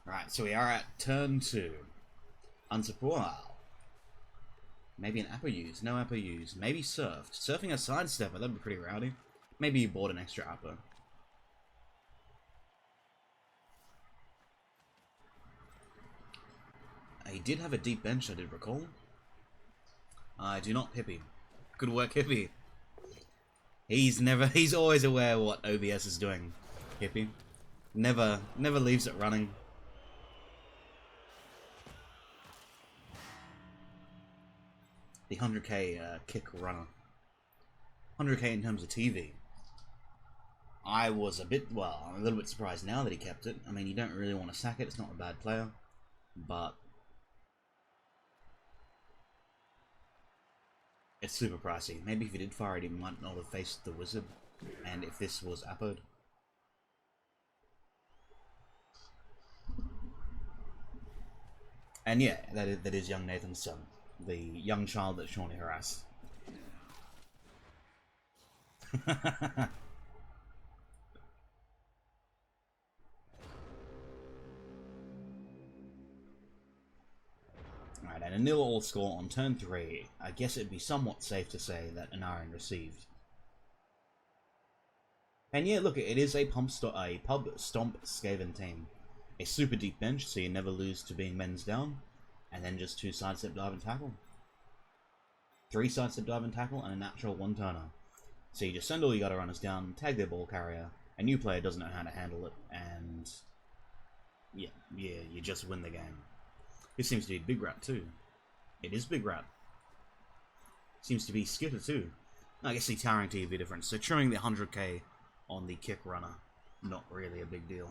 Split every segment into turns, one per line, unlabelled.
Right, so we are at turn 2. Wow. Maybe an upper use, no upper use. Maybe surfed. Surfing a sidestepper, that'd be pretty rowdy. Maybe you bought an extra upper. He did have a deep bench, I did recall. I do not, Hippie. Good work, Hippie. He's always aware of what OBS is doing, Hippie. Never leaves it running. The 100k kick runner. 100k in terms of TV. I was I'm a little bit surprised now that he kept it. I mean, you don't really want to sack it, it's not a bad player. But it's super pricey. Maybe if he did fire it, he might not have faced the wizard. And if this was Apod. And yeah, that is young Nathan's son. The young child that Shawnee harassed. Alright, and a 0-all score on turn 3. I guess it'd be somewhat safe to say that Enarion received. And yeah, look, it is a pub stomp Skaven team. A super deep bench, so you never lose to being men's down. And then just 2 sidestep dive and tackle. 3 sidestep dive and tackle, and a natural 1-turner. So you just send all your gutter runners down, tag their ball carrier, a new player doesn't know how to handle it, and yeah, you just win the game. This seems to be Big Rat too. It is Big Rat. Seems to be Skitter too. I guess the towering T would be different. So trimming the 100k on the kick runner, not really a big deal.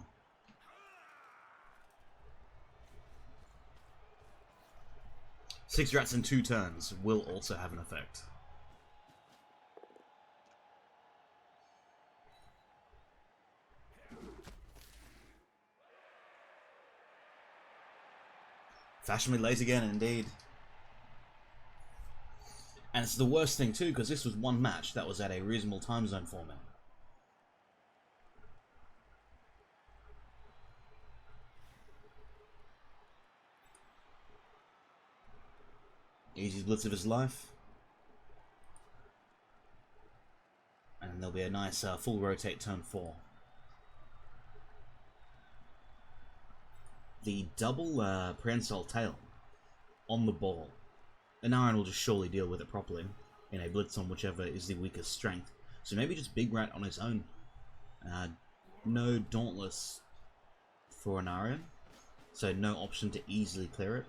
Six rats in 2 turns will also have an effect. Fashionably late again, indeed. And it's the worst thing too, because this was one match that was at a reasonable time zone format. Easy blitz of his life. And there'll be a nice full rotate turn 4. The double prehensile tail on the ball. Enarion will just surely deal with it properly in a blitz on whichever is the weakest strength. So maybe just Big Rat on his own. No Dauntless for Enarion. So no option to easily clear it.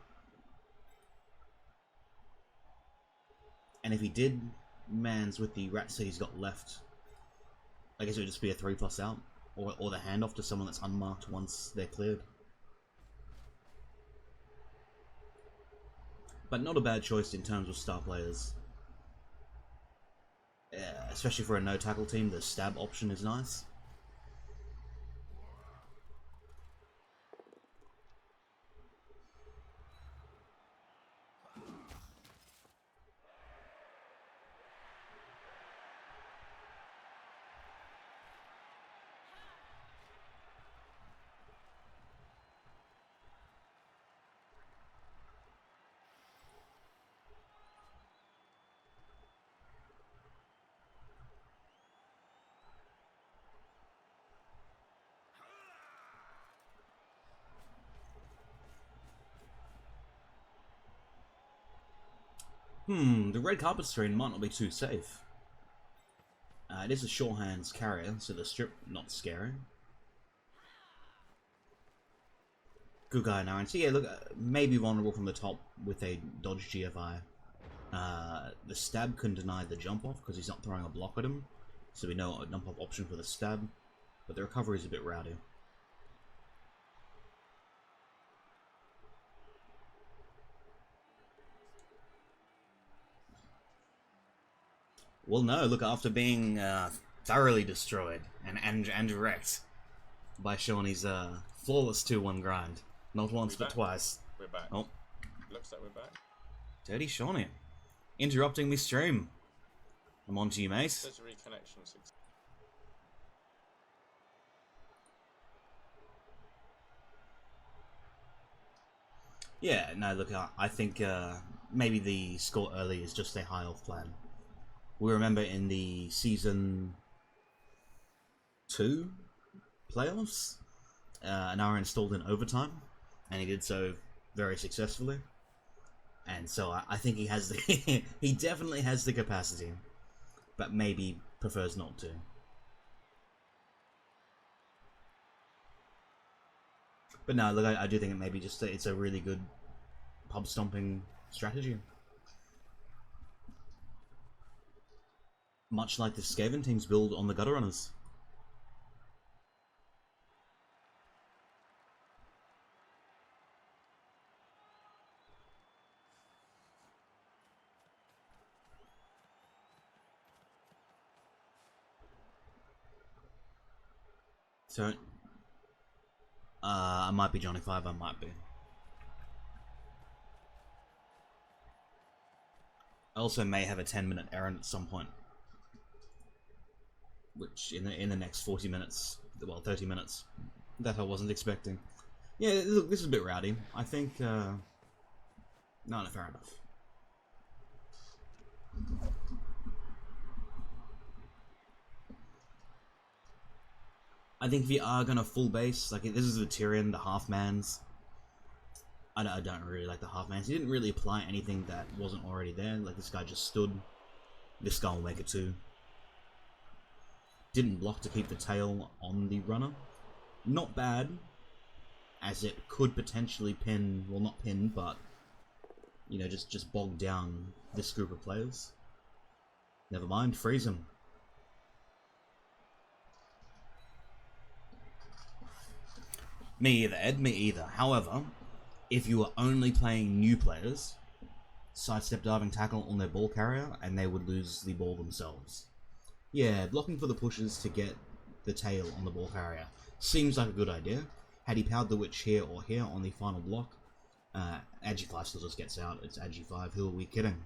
And if he did mans with the rats that he's got left, I guess it would just be a 3+ out. Or the handoff to someone that's unmarked once they're cleared. But not a bad choice in terms of star players. Especially for a no-tackle team, the stab option is nice. The red carpet screen might not be too safe. It is a short hands carrier, so the strip not scary. Good guy, Enarion. So yeah, look, maybe vulnerable from the top with a dodge GFI. The stab can deny the jump off because he's not throwing a block at him, so we know a jump off option for the stab, but the recovery is a bit rowdy. Well, no, look, after being thoroughly destroyed and wrecked by Shawnee's flawless 2-1 grind. Not once, but twice.
We're back.
Oh.
Looks like we're back.
Dirty Shawnee. Interrupting me stream. I'm on to you, mate.
Says reconnection success.
Yeah, no, look, I think maybe the score early is just a high off plan. We remember in the Season 2 playoffs, Enarion stalled in overtime, and he did so very successfully. And so I think he has the he definitely has the capacity, but maybe prefers not to. But no, look, I do think it maybe just it's a really good pub stomping strategy. Much like the Skaven team's build on the Gutter Runners. So, I might be Johnny 5, I might be. I also may have a 10-minute errand at some point. Which, in the next 40 minutes, well, 30 minutes, that I wasn't expecting. Yeah, look, this is a bit rowdy. I think, no, fair enough. I think if you are gonna full base, like, this is the Tyrion, the half-mans. I don't really like the half-mans. He didn't really apply anything that wasn't already there. Like, this guy just stood. This guy will make it too. Didn't block to keep the tail on the runner. Not bad, as it could potentially pin, well, not pin, but, you know, just bog down this group of players. Never mind, freeze him. Me either, Ed, me either. However, if you are only playing new players, sidestep diving tackle on their ball carrier, and they would lose the ball themselves. Yeah, blocking for the pushes to get the tail on the ball carrier seems like a good idea. Had he powered the Witch here or here on the final block, Agi5 still just gets out. It's Agi5, who are we kidding?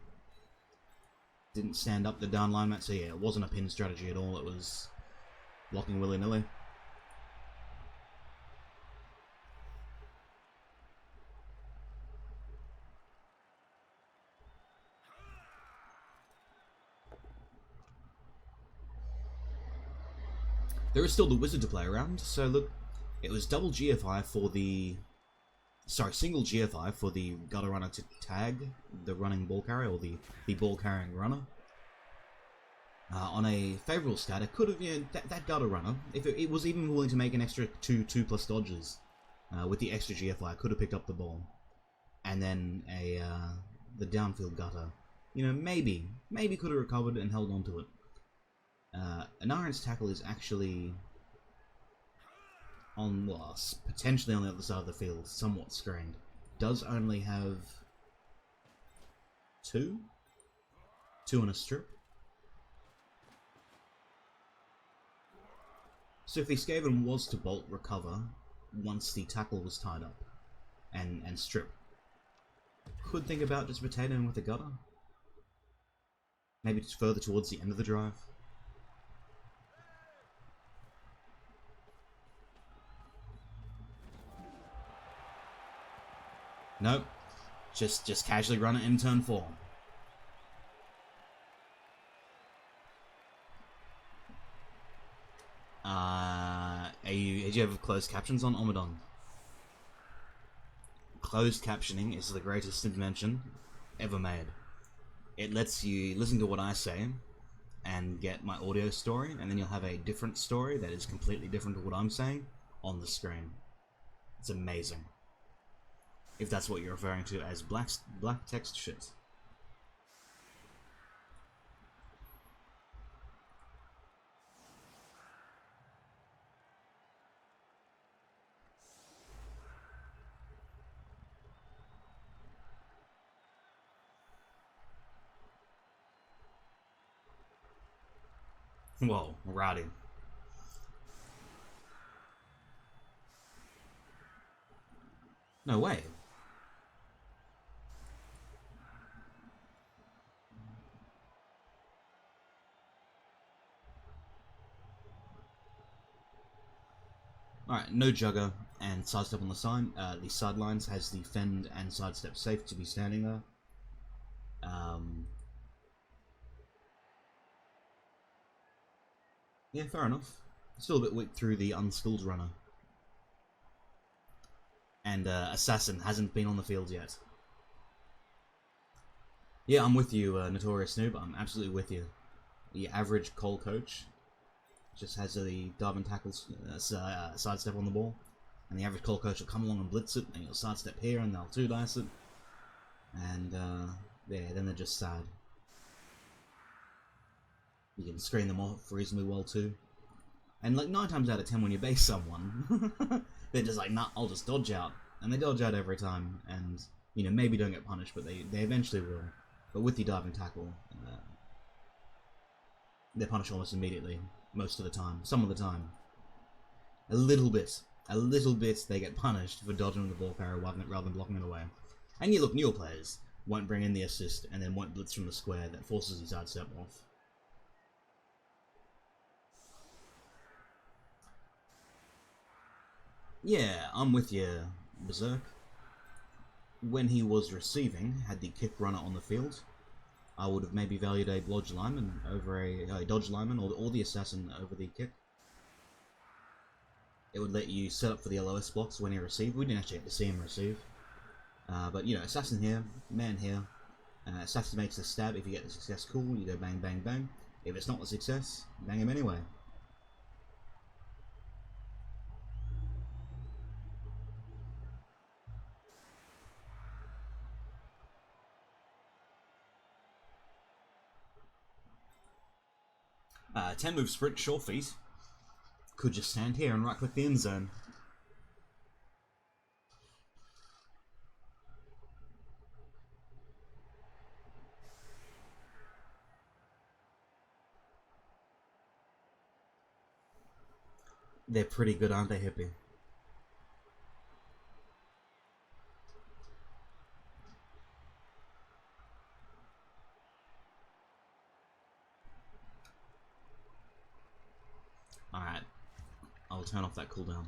Didn't stand up the down line match, so yeah, it wasn't a pin strategy at all, it was blocking willy-nilly. There is still the Wizard to play around, so look, it was double GFI for the... Sorry, single GFI for the gutter runner to tag the running ball carrier, or the ball carrying runner. On a favourable stat, it could have, you know, that gutter runner, if it was even willing to make an extra 2+ dodges, with the extra GFI, could have picked up the ball. And then the downfield gutter, you know, maybe could have recovered and held on to it. Enarion's tackle is actually on, well, potentially on the other side of the field, somewhat screened. Does only have two in a strip. So if the Skaven was to bolt recover once the tackle was tied up and strip, could think about just potatoing with the gutter. Maybe just further towards the end of the drive. Nope. Just casually run it in turn 4. Did you have closed captions on Omadon? Closed captioning is the greatest invention ever made. It lets you listen to what I say and get my audio story, and then you'll have a different story that is completely different to what I'm saying on the screen. It's amazing. If that's what you're referring to as black text shit. Whoa, rowdy. No way. Alright, Alright, no jugger and sidestep on the sidelines, has the fend and sidestep safe to be standing there. Yeah, fair enough. Still a bit weak through the unskilled runner. And Assassin hasn't been on the field yet. Yeah, I'm with you, Notorious Noob. I'm absolutely with you. The average Cole coach just has the dive and tackles sidestep on the ball, and the average Cole coach will come along and blitz it, and you'll sidestep here, and they'll two-dice it, and yeah, then they're just sad. You can screen them off reasonably well too, and like 9 times out of 10 when you base someone, they're just like, nah, I'll just dodge out, and they dodge out every time, and you know, maybe don't get punished, but they eventually will. But with the diving tackle, they're punished almost immediately, most of the time, some of the time. A little bit they get punished for dodging the ball carrier rather than blocking it away. And you look, newer players won't bring in the assist and then won't blitz from the square that forces you sidestep off. Yeah, I'm with you, Berserk. When he was receiving, had the kick runner on the field, I would have maybe valued a dodge lineman over a dodge lineman, or the assassin over the kick. It would let you set up for the LOS blocks when he received. We didn't actually have to see him receive. But, you know, assassin here, man here. Assassin makes a stab. If you get the success, cool. You go bang, bang, bang. If it's not the success, bang him anyway. Uh, 10 move sprint, sure feet. Could just stand here and right click the end zone. They're pretty good, aren't they, Hippie? Alright. I'll turn off that cooldown.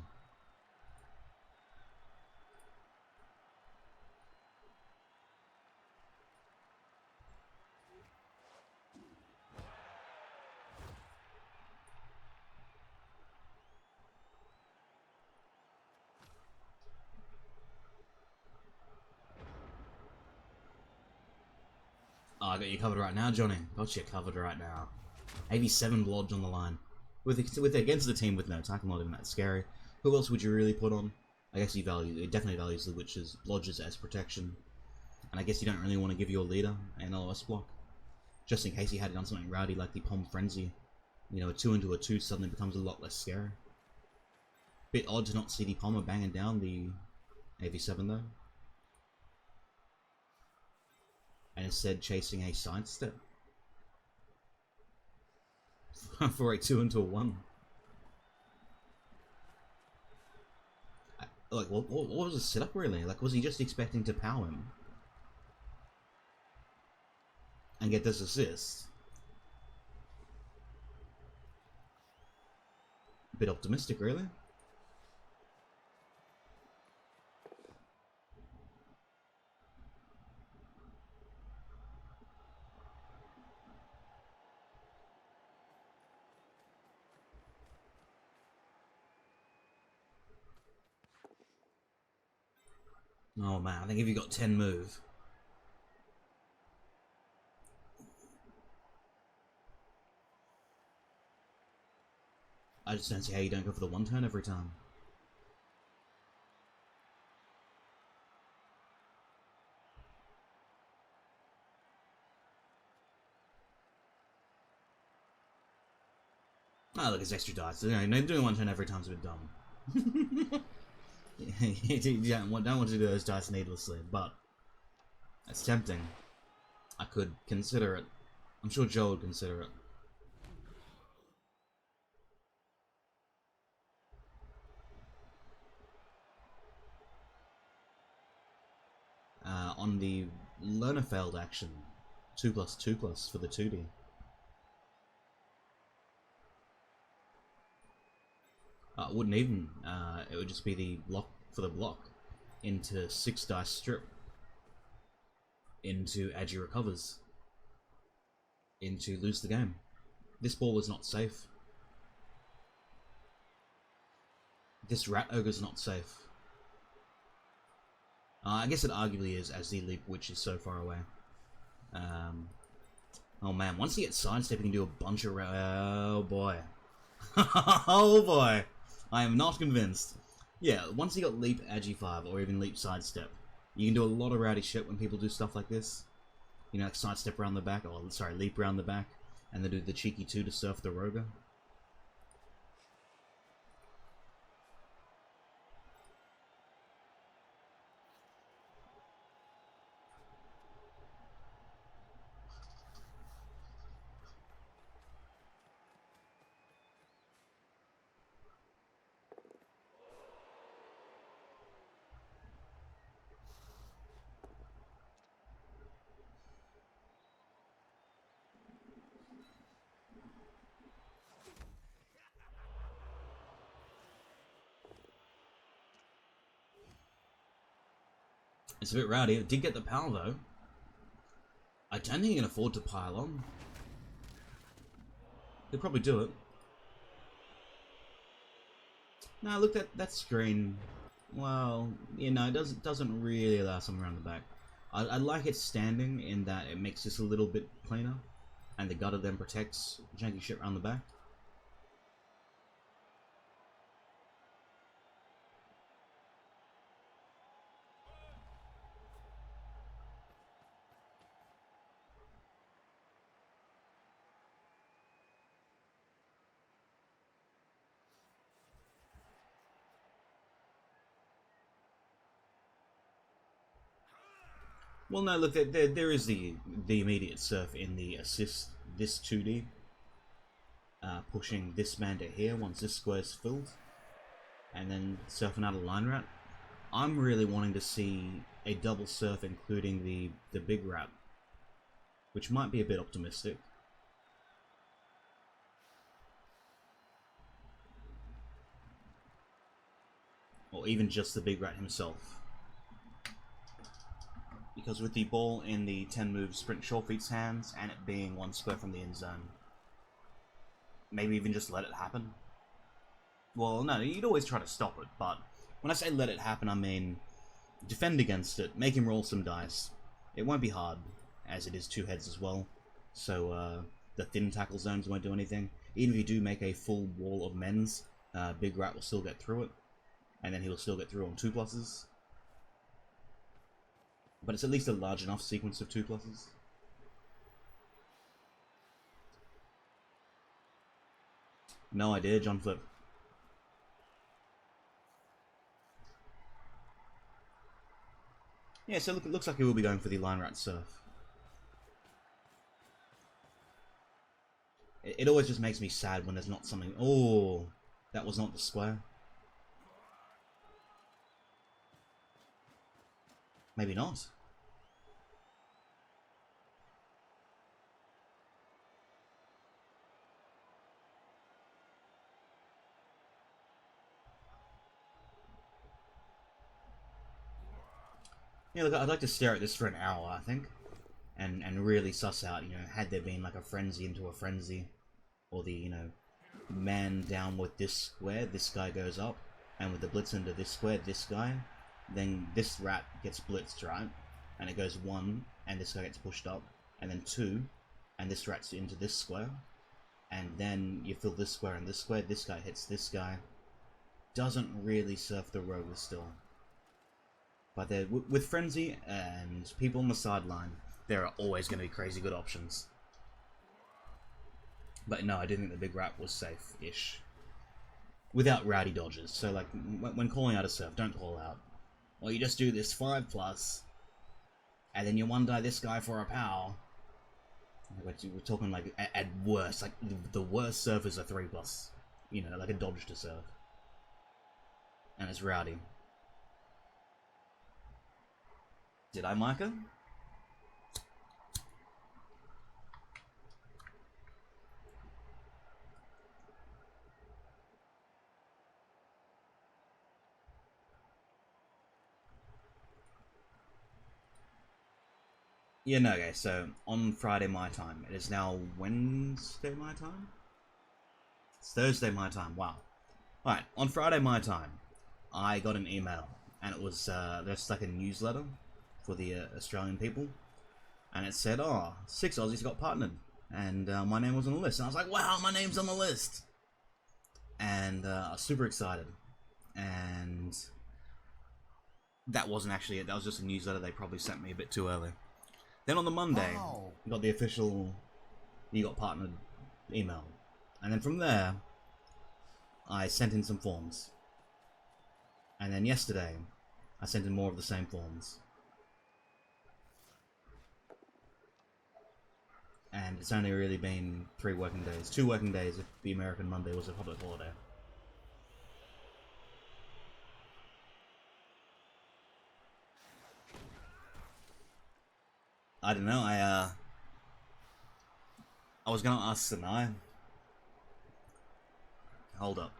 Oh, I got you covered right now, Johnny. Got you covered right now. 87 blodge on the line. With against the team with no tackle, not even that scary. Who else would you really put on? I guess it definitely values the witches, blodges as protection. And I guess you don't really want to give your leader an LOS block. Just in case he had done something rowdy like the Pom Frenzy. You know, a 2 into a 2 suddenly becomes a lot less scary. Bit odd to not see the Palmer banging down the AV7 though. And instead chasing a sidestep. For a 2 into a 1. Like, what was the setup really? Like, was he just expecting to power him? And get this assist? A bit optimistic, really. Oh man, I think if you got 10 move. I just don't see how you don't go for the 1 turn every time. Oh, look, it's extra dice. You know, doing 1 turn every time's a bit dumb. You don't want to do those dice needlessly, but it's tempting. I could consider it. I'm sure Joe would consider it. On the Lernerfeld action, 2+2+ for the 2D. Wouldn't even. It would just be the block for the block into 6 dice strip, into Agi recovers, into lose the game. This ball is not safe. This rat ogre's not safe. I guess it arguably is, as the leap witch is so far away. Oh man, once he gets sidestep, he can do a bunch of... Oh boy. Oh boy. I am not convinced. Yeah, once you got leap Agi 5 or even leap sidestep, you can do a lot of rowdy shit when people do stuff like this. You know, like sidestep around the back, or sorry, leap around the back, and then do the cheeky 2 to surf the roger. It's a bit rowdy. It did get the power though. I don't think he can afford to pile on. He'll probably do it. Nah, look, that screen. Well, you know, it doesn't really allow something around the back. I like it standing in that it makes this a little bit plainer, and the gutter then protects janky shit around the back. Well, no, look, there is the immediate surf in the assist this 2D, pushing this man to here once this square's filled, and then surfing out a line rat. I'm really wanting to see a double surf including the big rat, which might be a bit optimistic. Or even just the big rat himself. Because with the ball in the 10 move sprint short feet's hands, and it being 1 square from the end zone, maybe even just let it happen. Well, no, you'd always try to stop it, but when I say let it happen, I mean defend against it, make him roll some dice. It won't be hard, as it is 2 heads as well, so the thin tackle zones won't do anything. Even if you do make a full wall of men's, Big Rat will still get through it, and then he'll still get through on 2+. But it's at least a large enough sequence of 2+. No idea, John Flip. Yeah, so look, it looks like he will be going for the line rat surf. It always just makes me sad when there's not something... Oh, that was not the square. Maybe not. Yeah, look, I'd like to stare at this for an hour, I think, and really suss out, you know, had there been like a frenzy into a frenzy, or the, you know, man down with this square, this guy goes up, and with the blitz into this square, this guy, then this rat gets blitzed, right? And it goes 1, and this guy gets pushed up, and then 2, and this rat's into this square, and then you fill this square and this guy hits this guy. Doesn't really surf the rover still. But with Frenzy and people on the sideline, there are always going to be crazy good options. But no, I didn't think the big rat was safe-ish. Without rowdy dodges. So like, when calling out a surf, don't call out, well, you just do this 5+, and then you 1-die this guy for a power. We're talking like, at worst, like the worst surf is a 3+. You know, like a dodge to surf. And it's rowdy. Did I, Micah? Yeah, no, okay, so on Friday my time, it is now Wednesday my time? It's Thursday my time, wow. Alright, on Friday my time, I got an email, and it was just like a newsletter for the Australian people, and it said, oh, 6 Aussies got partnered, and my name was on the list, and I was like, wow, my name's on the list! And I was super excited, and that wasn't actually it, that was just a newsletter they probably sent me a bit too early. Then on the Monday, you got the official "you got partnered" email, and then from there, I sent in some forms. And then yesterday, I sent in more of the same forms. And it's only really been 3 working days, 2 working days if the American Monday was a public holiday. I don't know. I was gonna ask Sinai. Hold up.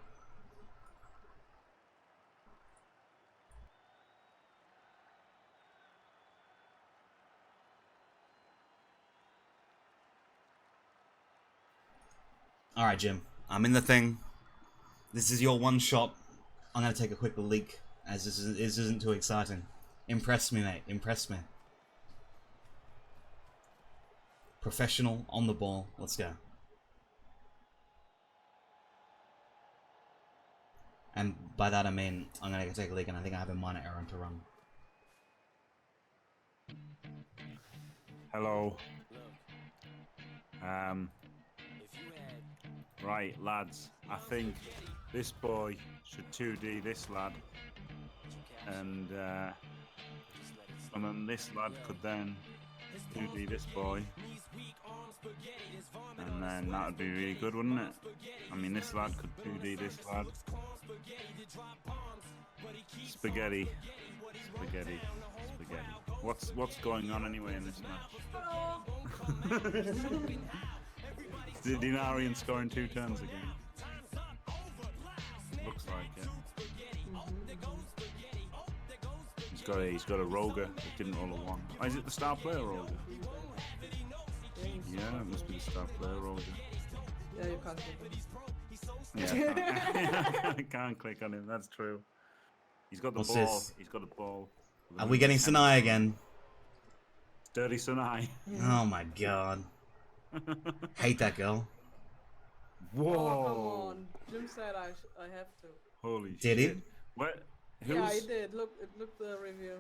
All right, Jim. I'm in the thing. This is your one shot. I'm gonna take a quick leak, as this isn't too exciting. Impress me, mate. Impress me. Professional, on the ball. Let's go. And by that I mean, I'm gonna take a leak and I think I have a minor errand to run.
Hello. Right, lads. I think this boy should 2D this lad. And then this lad could then 2D this boy. And then that would be really good, wouldn't it? I mean, this lad could 2D this lad. Spaghetti. Spaghetti. Spaghetti. What's going on anyway in this match? Did Enarion scoring 2 turns again? Looks like it. He's got a Roger that didn't roll a 1. Oh, is it the star player Roger? Yeah, it must be the star player Roger.
Yeah, you can't click
Yeah, I can't click on him. That's true. He's got the
What's
ball.
this?
He's got a ball.
Are we getting Sinai again?
Dirty Sinai.
Oh my god. Hate that girl.
Whoa!
Oh, come on. Jim said I have to.
Holy
Did
shit.
he?
What?
Yeah, he did. Look the review.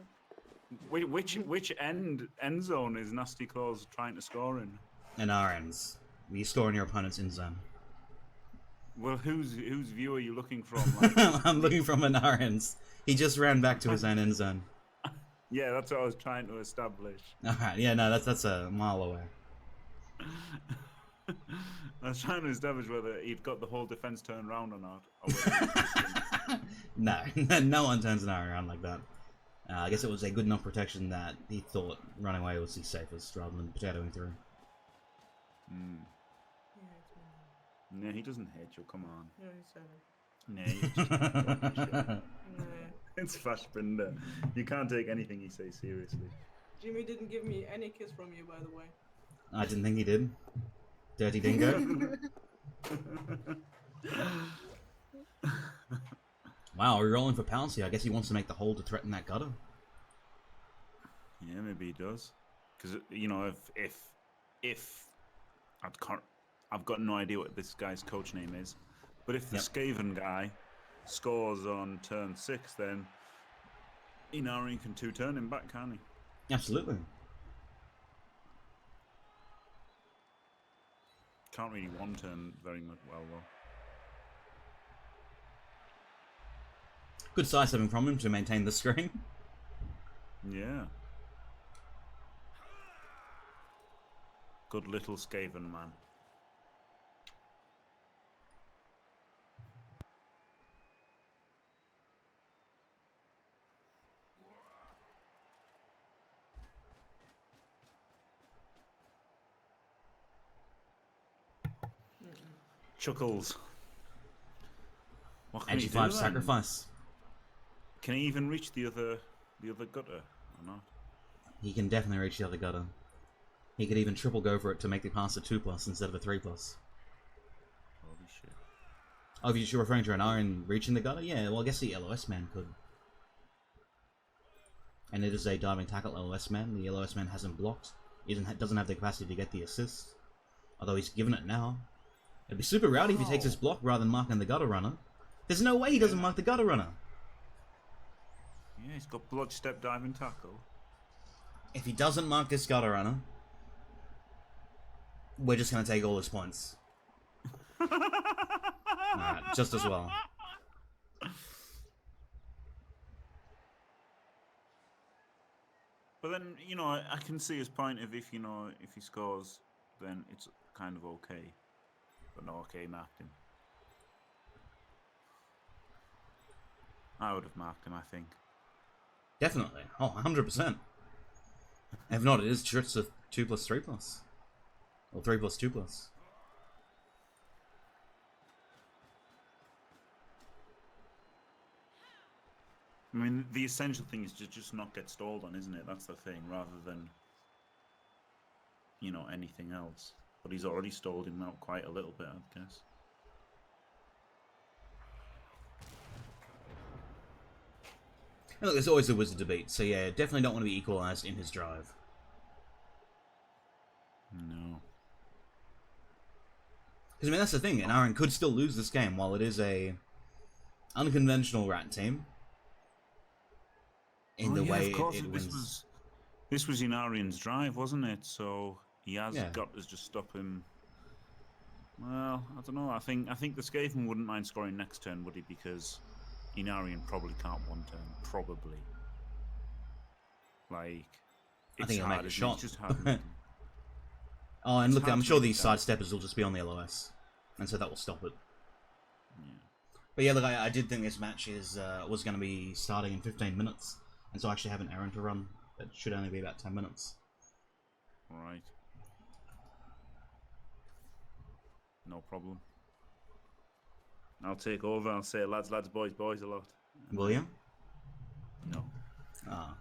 Which end zone is Nasty Claus trying to score in?
Enarions. You score in your opponent's end zone.
Well, whose view are you looking from? Like,
I'm looking from Enarions. He just ran back to his own end zone.
yeah, that's what I was trying to establish.
Alright, yeah, no, that's a mile away.
I was trying to establish whether he'd got the whole defense turned round or not. Or whether
No, no one turns an eye around like that. I guess it was a good enough protection that he thought running away was the safest rather than potatoing through.
No, he doesn't hate you, come on.
Yeah, he said it.
No, he's just
Nah.
it's Fassbinder. You can't take anything he says seriously.
Jimmy didn't give me any kiss from you, by the way.
I didn't think he did. Dirty dingo. Wow, we're rolling for Pouncy. I guess he wants to make the hole to threaten that gutter.
Yeah, maybe he does. Because you know, if I've got no idea what this guy's coach name is, but if the Skaven guy scores on turn 6, then Enarion can 2-turn him back, can't he?
Absolutely.
Can't really 1-turn very much well though.
Good sidestepping from him to maintain the screen.
Yeah. Good little Skaven man. Chuckles. What can he
Edgy
do
5
then?
sacrifice.
Can he even reach the other gutter or not?
He can definitely reach the other gutter. He could even triple go for it to make the pass a 2+ instead of a 3+.
Holy shit.
Oh, if you're referring to Enarion reaching the gutter? Yeah, well, I guess the LOS man could. And it is a diving tackle LOS man. The LOS man hasn't blocked. He doesn't have the capacity to get the assist. Although he's given it now. It'd be super rowdy if he takes his block rather than marking the gutter runner. There's no way he doesn't mark the gutter runner.
Yeah, he's got blood step diving tackle.
If he doesn't mark this gutter runner, we're just going to take all his points. Alright, just as well.
But then, you know, I can see his point of if, you know, if he scores, then it's kind of okay. But no, okay, marked him. I would have marked him, I think.
Definitely. Oh, 100%. If not, it is just a 2+, 3+. Or 3+, 2+.
I mean, the essential thing is to just not get stalled on, isn't it? That's the thing, rather than, you know, anything else. But he's already stalled him out quite a little bit, I guess.
Look, there's always a wizard debate, so yeah, definitely don't want to be equalized in his drive.
No.
Because, I mean, that's the thing, Enarion could still lose this game while it is a unconventional rat team. In the way it wins.
This was Enarion's drive, wasn't it? So he has
Yeah.
got to just stop him. Well, I don't know. I think the Skaven wouldn't mind scoring next turn, would he? Because Enarion probably can't one turn. Probably. Like,
I think he'll make a shot.
It's just hard.
Oh, and
It's
look,
hard
I'm
to
sure
make
these
that.
sidesteppers will just be on the LOS. And so that will stop it.
Yeah.
But yeah, look, I did think this match was going to be starting in 15 minutes. And so I actually have an errand to run. That should only be about 10 minutes.
Right. No problem. I'll take over. I'll say lads, lads, boys, boys a lot.
Will you?
No.
Ah.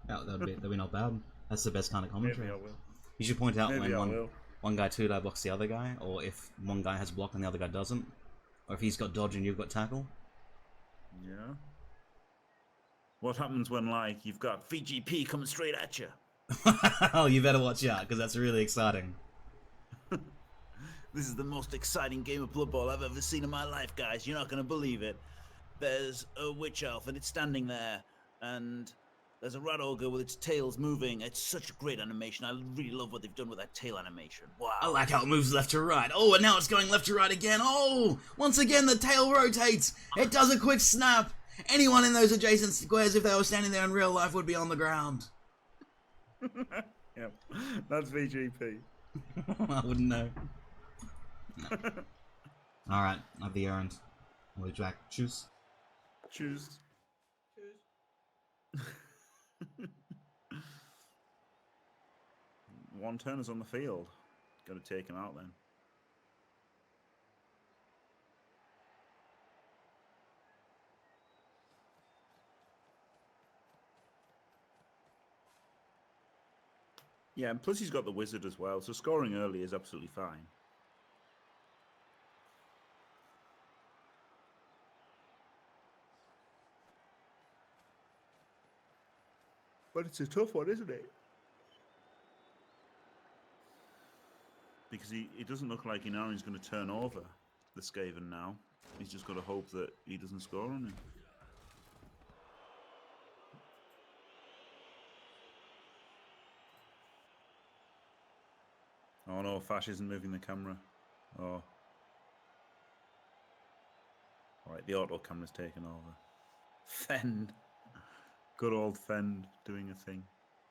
That'd be not bad. That's the best kind of commentary.
Maybe I will.
You should point out
Maybe I
when
will.
one guy 2-die blocks the other guy, or if one guy has block and the other guy doesn't. Or if he's got dodge and you've got tackle.
Yeah. What happens when, like, you've got VGP coming straight at you?
Oh, you better watch out, because that's really exciting.
This is the most exciting game of Blood Bowl I've ever seen in my life, guys. You're not going to believe it. There's a witch elf, and it's standing there, and there's a rat ogre with its tails moving. It's such a great animation. I really love what they've done with that tail animation. Wow.
I like how it moves left to right. Oh, and now it's going left to right again. Oh, once again the tail rotates. It does a quick snap. Anyone in those adjacent squares, if they were standing there in real life, would be on the ground.
Yep, that's VGP.
I wouldn't know. Alright, I have the errand. I'll be back. Choose.
Choose. One turner's on the field. Got to take him out then. Yeah, and plus he's got the wizard as well, so scoring early is absolutely fine. But it's a tough one, isn't it? Because it doesn't look like Enarion's going to turn over the Skaven now. He's just got to hope that he doesn't score on him. Oh no, Fash isn't moving the camera. Oh. Alright, the auto camera's taken over. Fend. Good old Fend doing a thing.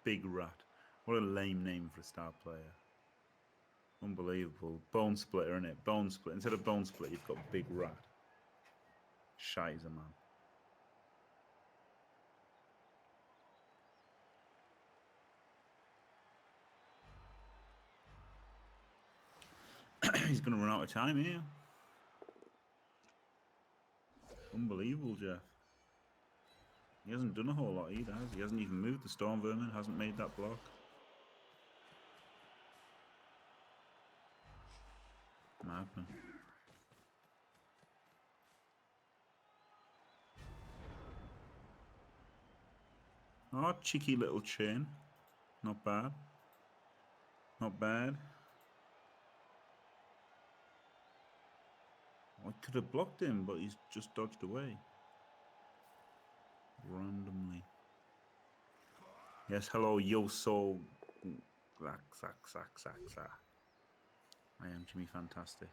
Big Rat. What a lame name for a star player. Unbelievable. Bone Splitter, innit? Bone Split. Instead of Bone Split, you've got Big Rat. Shizer, man. He's going to run out of time here. Unbelievable, Jeff. He hasn't done a whole lot either, has he? He hasn't even moved the Storm Vermin, hasn't made that block. Madman. Oh, cheeky little chain. Not bad. Not bad. I could have blocked him, but he's just dodged away. Randomly. Yes, hello, yo, so. I am Jimmy Fantastic.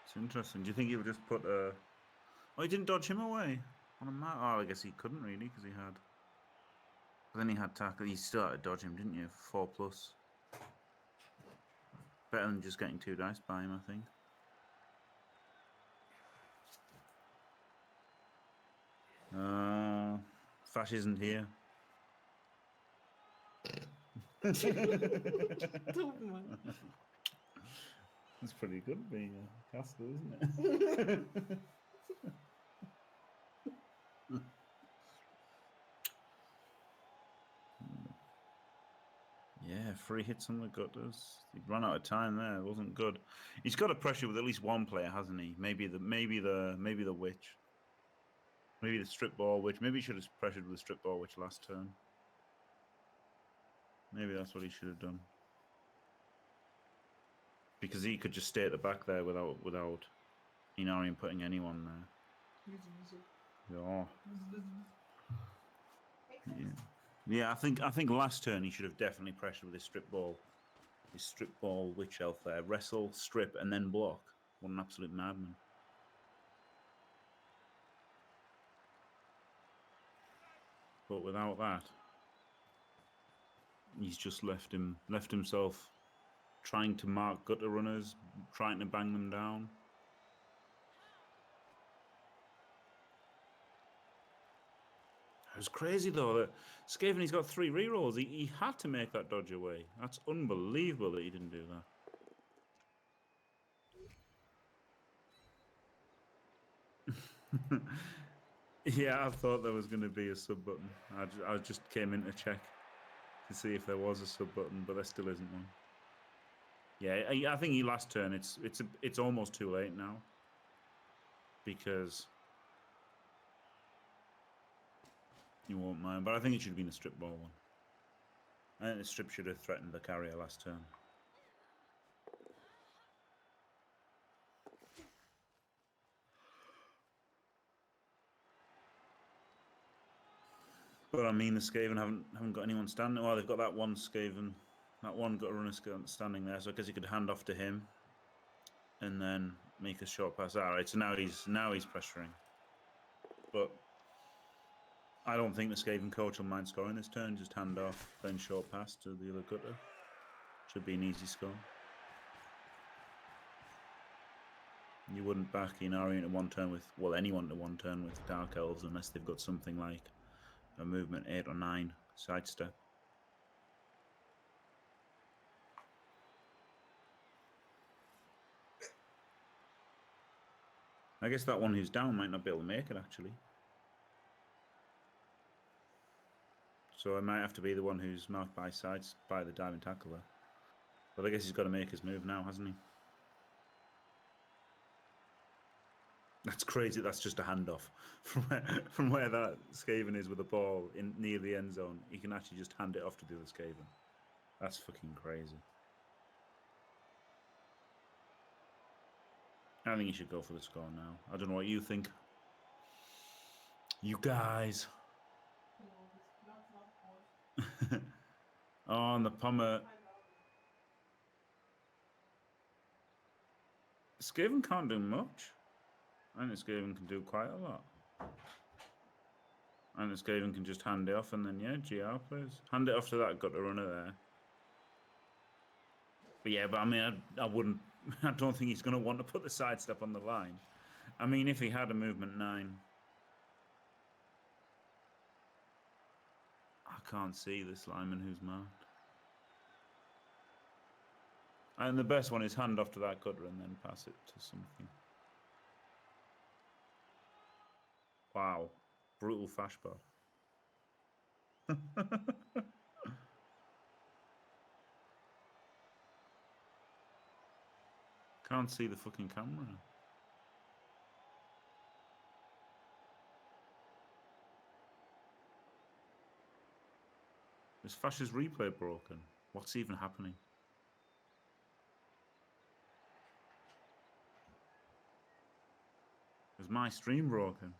It's interesting. Do you think he would just put a... Oh, he didn't dodge him away on a mat. Oh, I guess he couldn't really because he had... But then he had tackle. You still had to dodge him, didn't you? 4+. Better than just getting 2 dice by him, I think. Fash isn't here. That's pretty good being a caster, isn't it? Yeah, 3 hits on the gutters. He ran out of time there. It wasn't good. He's got a pressure with at least one player, hasn't he? Maybe the witch. Maybe the strip ball witch. Maybe he should have pressured with the strip ball witch last turn. Maybe that's what he should have done. Because he could just stay at the back there without Enarion putting anyone there. Yeah. Yeah, I think last turn he should have definitely pressured with his strip ball witch elf there. Wrestle, strip, and then block. What an absolute madman. But without that, he's just left himself trying to mark gutter runners, trying to bang them down. It was crazy though that Skaven, he's got 3 rerolls. He had to make that dodge away. That's unbelievable that he didn't do that. Yeah, I thought there was going to be a sub button. I just came in to check to see if there was a sub button, but there still isn't one. Yeah, I think he last turn. It's almost too late now because you won't mind. But I think it should have been the strip ball one. I think the strip should have threatened the carrier last turn. But I mean, the Skaven haven't got anyone standing. Well, they've got that one Skaven, that one got a runner standing there. So I guess he could hand off to him, and then make a short pass. All right, so now he's pressuring. But I don't think the Skaven coach will mind scoring this turn. Just hand off, then short pass to the other gutter. Should be an easy score. You wouldn't back Enarion to one turn with, well, anyone to one turn with Dark Elves unless they've got something like a movement 8 or 9 sidestep. I guess that one who's down might not be able to make it actually. So it might have to be the one who's marked by sides by the diving tackler. But I guess he's got to make his move now, hasn't he? That's crazy. That's just a handoff from where that Skaven is with the ball in near the end zone. He can actually just hand it off to the other Skaven. That's fucking crazy. I think you should go for the score now. I don't know what you think. You guys. Oh, and the Pommer. Skaven can't do much. I think Skaven can do quite a lot. I think Skaven can just hand it off and then, yeah, GR plays. Hand it off to that gutter runner there. But yeah, but I mean, I wouldn't... I don't think he's going to want to put the sidestep on the line. I mean, if he had a movement 9... I can't see this lineman who's marked. And the best one is hand off to that gutter and then pass it to something. Wow. Brutal fashbot. Can't see the fucking camera. Is Fash's replay broken? What's even happening? Is my stream broken?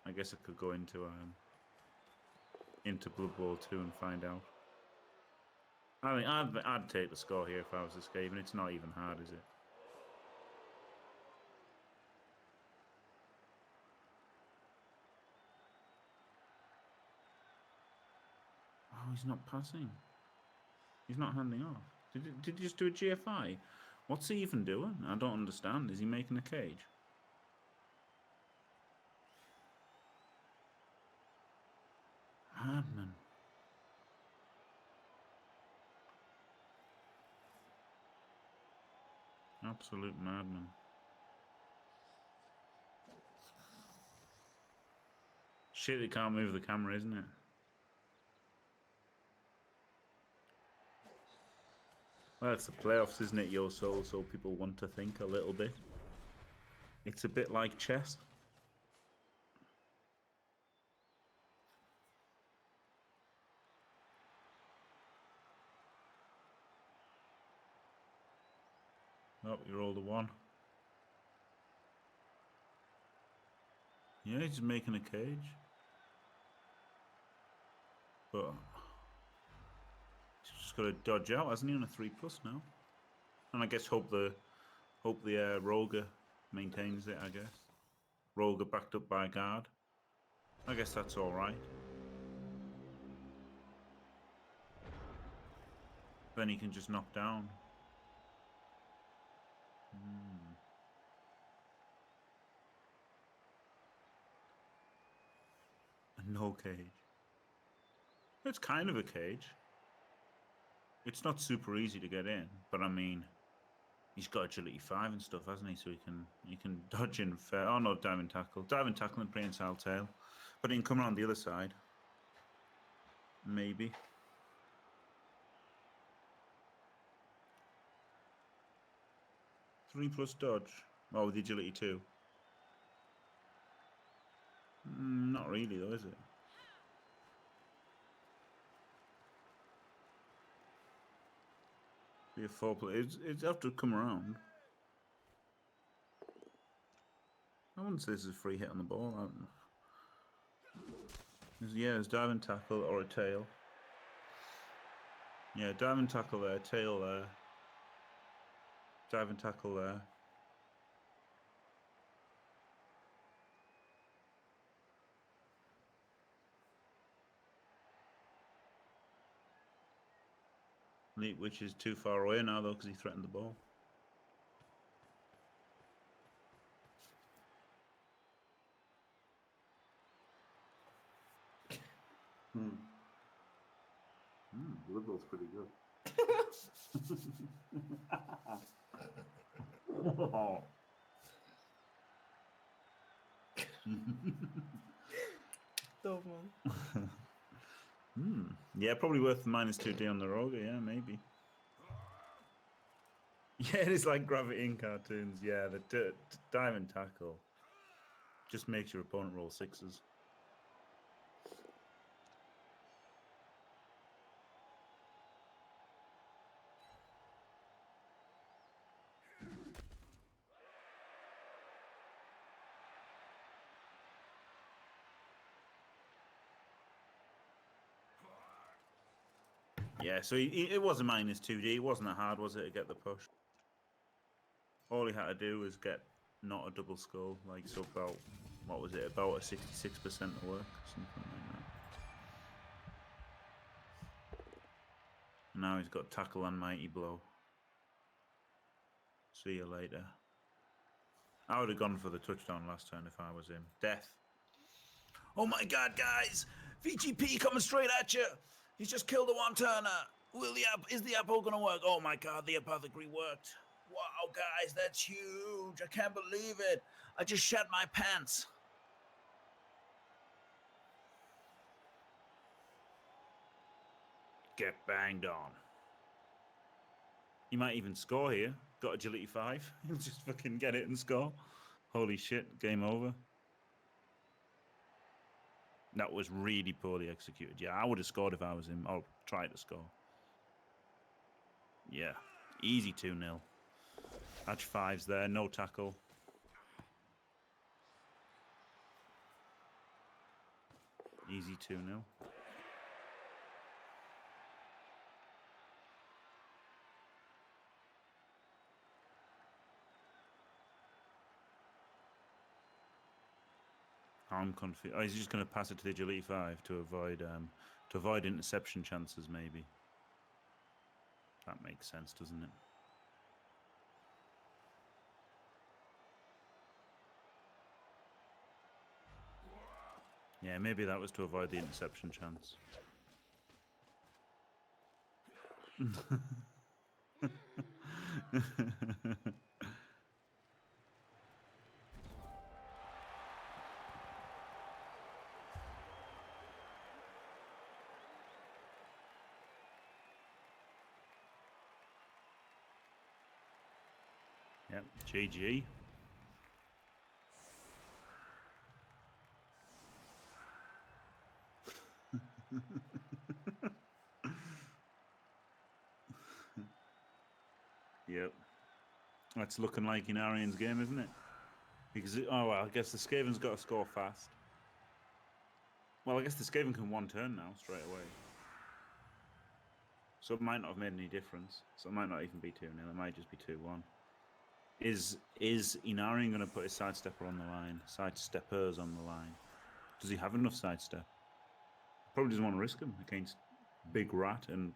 I guess I could go into Blood Bowl 2 and find out. I mean, I'd take the score here if I was the Skaven. It's not even hard, is it? Oh, he's not passing. He's not handing off. Did he just do a GFI? What's he even doing? I don't understand. Is he making a cage? Madman. Absolute madman. Shit, it can't move the camera, isn't it? Well, it's the playoffs, isn't it, Yo Soul? So people want to think a little bit. It's a bit like chess. Oh, you rolled a 1. Yeah, he's making a cage. But he's just got to dodge out, hasn't he, on a 3+ now? And I guess hope the Roga maintains it, I guess. Roga backed up by guard. I guess that's all right. Then he can just knock down. No cage. It's kind of a cage. It's not super easy to get in, but I mean, he's got agility 5 and stuff, hasn't he? So he can dodge in fair. Oh no, diving tackle and prehensile tail, but he can come around the other side. Maybe. Three plus dodge. Oh, with the agility 2. Not really, though, is it? Be a 4 play. It's have to come around. I wouldn't say this is a free hit on the ball. Yeah, it's diving tackle or a tail. Yeah, diving tackle there, tail there. Diving tackle there. Leap, which is too far away now, though, because he threatened the ball. Liberal's pretty good.
Dope, man.
Yeah, probably worth the -2D on the Roga, yeah, maybe. Yeah, it is like Gravity in cartoons, yeah, the diamond tackle just makes your opponent roll 6s. Yeah, so it was a -2D. It wasn't that hard, was it, to get the push? All he had to do was get not a double skull, like, so about, what was it, about a 66% of work, something like that. Now he's got tackle and mighty blow. See you later. I would have gone for the touchdown last turn if I was him. Death. Oh my god, guys! VGP coming straight at you! He's just killed a one-turner! Is the apple gonna work? Oh my god, the apothecary worked. Wow, guys, that's huge! I can't believe it! I just shat my pants! Get banged on. He might even score here. Got agility 5. He'll just fucking get it and score. Holy shit, game over. That was really poorly executed. Yeah, I would have scored if I was him. Or tried to score. Yeah, easy 2-0. Edge 5's there, no tackle. Easy 2-0. I'm confused. Oh, he's just going to pass it to the agility 5 to avoid interception chances, maybe. That makes sense, doesn't it? Yeah, maybe that was to avoid the interception chance. Yep, GG. Yep. That's looking like Enarion's game, isn't it? Because, oh, well, I guess the Skaven's got to score fast. Well, I guess the Skaven can one turn now, straight away. So it might not have made any difference. So it might not even be 2-0. It might just be 2-1. Is Enarion going to put his sidestepper on the line? Sidesteppers on the line? Does he have enough sidestep? Probably doesn't want to risk him against Big Rat and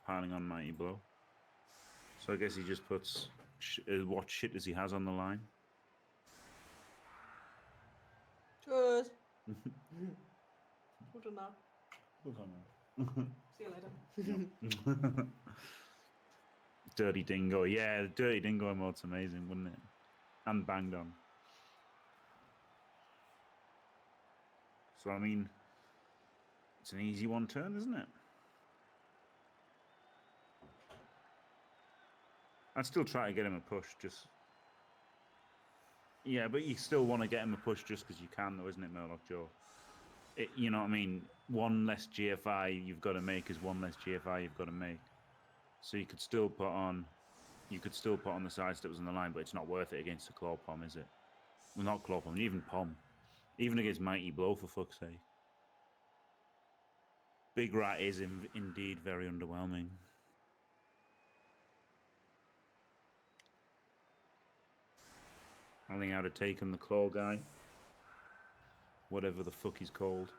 piling on Mighty Blow. So I guess he just puts what shit does he has on the line.
Tschüss. Gute Nacht. See you later.
Dirty Dingo. Yeah, the Dirty Dingo emote's amazing, wouldn't it? And banged on. So, I mean, it's an easy one turn, isn't it? I'd still try to get him a push, just... Yeah, but you still want to get him a push just because you can, though, isn't it, Murloc Joe? You know what I mean? One less GFI you've got to make is one less GFI you've got to make. So you could still put on... You could still put on the sidesteppers on the line, but it's not worth it against a Claw Pom, is it? Well, not Claw Pom, even Pom. Even against Mighty Blow, for fuck's sake. Big Rat is indeed very underwhelming. I think I'd have taken the Claw guy. Whatever the fuck he's called.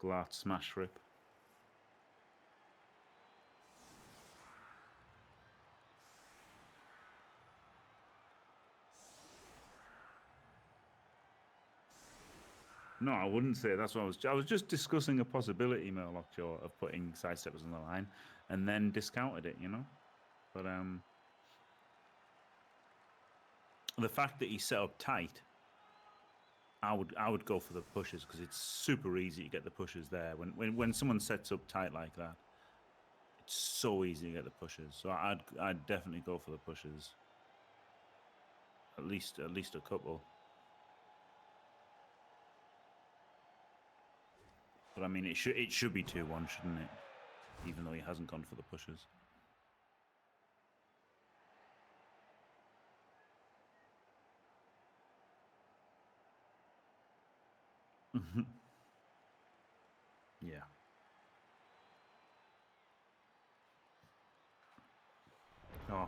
Glart Smash Rip. No, I wouldn't say. That's what I was just discussing a possibility, Murloc Joe, of putting sidesteppers on the line, and then discounted it, you know. But the fact that he's set up tight, I would go for the pushes because it's super easy to get the pushes there. When someone sets up tight like that, it's so easy to get the pushes. So I'd definitely go for the pushes. At least a couple. But I mean, it should be 2-1, shouldn't it? Even though he hasn't gone for the pushes. Yeah. Oh,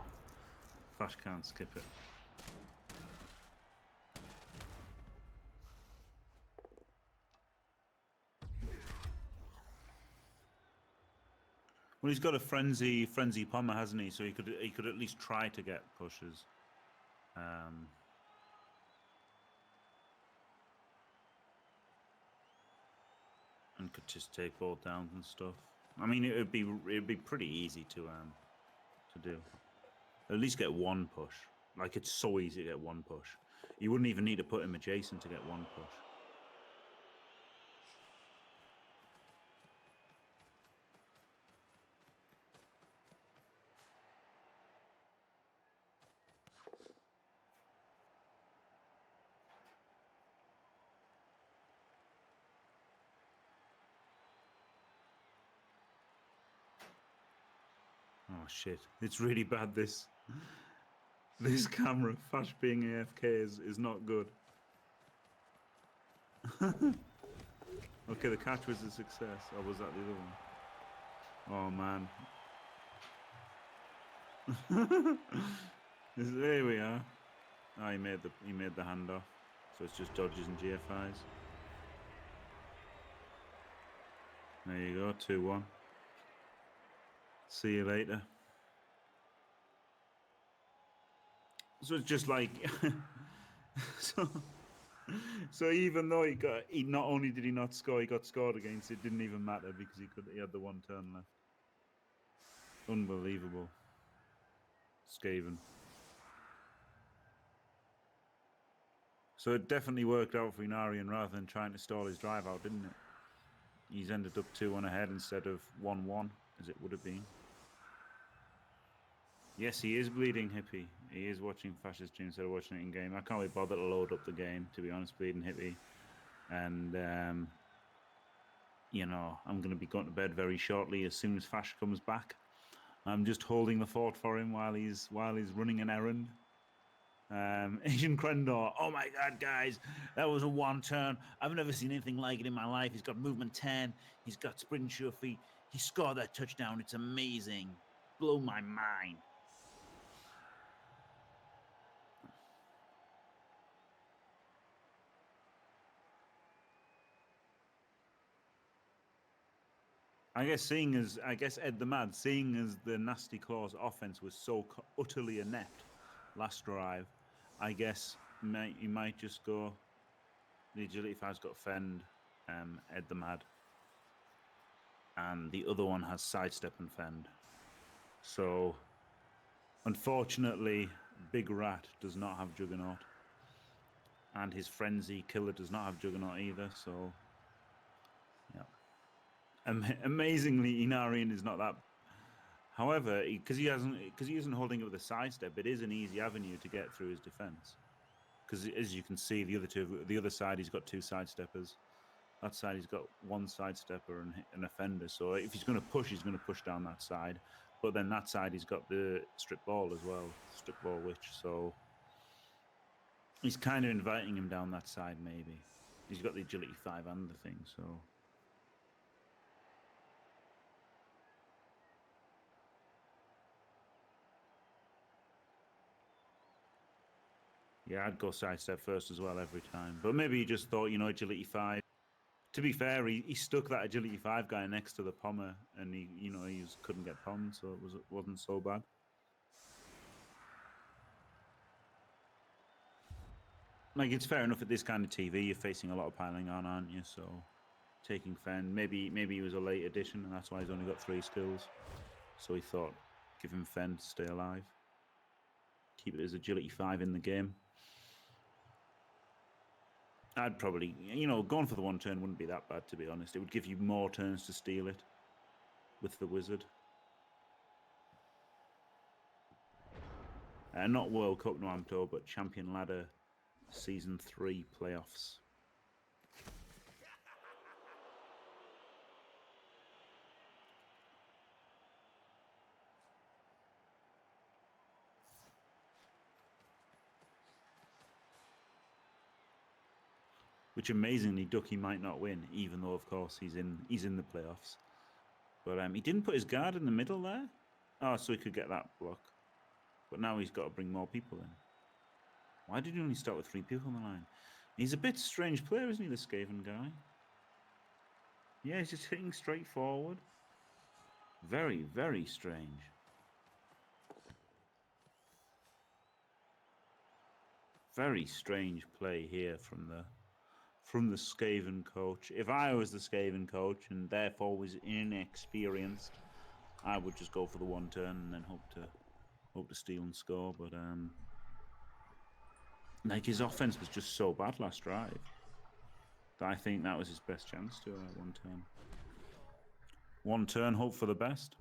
Flash can't skip it. Well, he's got a frenzy pommer, hasn't he? So he could at least try to get pushes. And could just take both downs and stuff. I mean, it'd be pretty easy to do. At least get one push. Like, it's so easy to get one push. You wouldn't even need to put him adjacent to get one push. shit! It's really bad. This camera, Fash being AFK is not good. Okay, the catch was a success. Or was that the other one? Oh man. There we are. Oh, he made the handoff. So it's just dodges and GFIs. There you go, 2-1. See you later. So it's just like so even though he not only did he not score, he got scored against, it didn't even matter because he had the one turn left. Unbelievable. Skaven. So it definitely worked out for Enarion rather than trying to stall his drive out, didn't it? He's ended up 2-1 ahead instead of 1-1, as it would have been. Yes, he is bleeding hippie. He is watching Fash's stream instead of watching it in game. I can't be bothered to load up the game, to be honest, bleeding hippie. And, you know, I'm going to be going to bed very shortly as soon as Fash comes back. I'm just holding the fort for him while he's running an errand. Asian Crendor, oh my god, guys, that was a one turn. I've never seen anything like it in my life. He's got movement 10, he's got sprint sure feet. He scored that touchdown. It's amazing. Blow my mind. I guess Ed the Mad, seeing as the Nasty Claws offense was so utterly inept last drive, I guess he might just go. The agility 5's got Fend, Ed the Mad, and the other one has Sidestep and Fend. So, unfortunately, Big Rat does not have Juggernaut, and his Frenzy Killer does not have Juggernaut either. So, yeah. Amazingly, Enarion is not that. However, because he isn't holding it with a sidestep, it is an easy avenue to get through his defense. Because as you can see, the other side he's got two sidesteppers. That side he's got one sidestepper and an offender. So if he's going to push, he's going to push down that side. But then that side he's got the strip ball as well, strip ball witch. So he's kind of inviting him down that side. Maybe he's got the agility 5 and the thing. So. Yeah, I'd go sidestep first as well every time. But maybe he just thought, you know, agility 5. To be fair, he stuck that agility 5 guy next to the pommer, and he just couldn't get pommed, so it wasn't so bad. Like, it's fair enough at this kind of TV, you're facing a lot of piling on, aren't you? So taking Fend, maybe he was a late addition, and that's why he's only got 3 skills. So he thought, give him Fend to stay alive. Keep it as agility 5 in the game. I'd probably, going for the one turn wouldn't be that bad, to be honest. It would give you more turns to steal it with the wizard. Not World Cup, no, I'm told, but Champion Ladder Season 3 playoffs. Which amazingly Ducky might not win, even though of course he's in the playoffs. But he didn't put his guard in the middle there. Oh, so he could get that block. But now he's got to bring more people in. Why did he only start with 3 people on the line? He's a bit strange player, isn't he, the Skaven guy? Yeah, he's just hitting straight forward. Very, very strange. Very strange play here from the Skaven coach. If I was the Skaven coach and therefore was inexperienced, I would just go for the one turn and then hope to steal and score. But like, his offense was just so bad last drive that I think that was his best chance to one turn. One turn, hope for the best.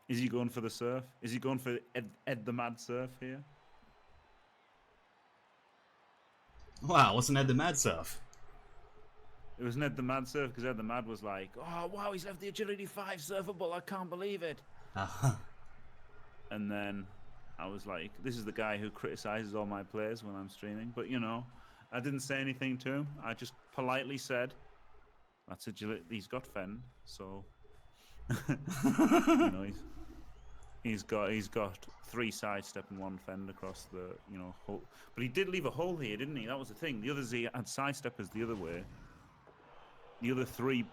Is he going for the surf? Is he going for Ed the Mad Surf here?
Wow, wasn't Ed the Mad Surf?
It wasn't Ed the Mad Surf because Ed the Mad was like, oh, wow, he's left the agility 5 surfable. I can't believe it.
Uh-huh.
And then I was like, this is the guy who criticizes all my plays when I'm streaming. But, you know, I didn't say anything to him. I just politely said, that's he's got Fen, so... you know, he's got 3 sidestep and 1 fend across the, you know, hole. But he did leave a hole here, didn't he? That was the thing. The others, he had sidesteppers the other way. The other 3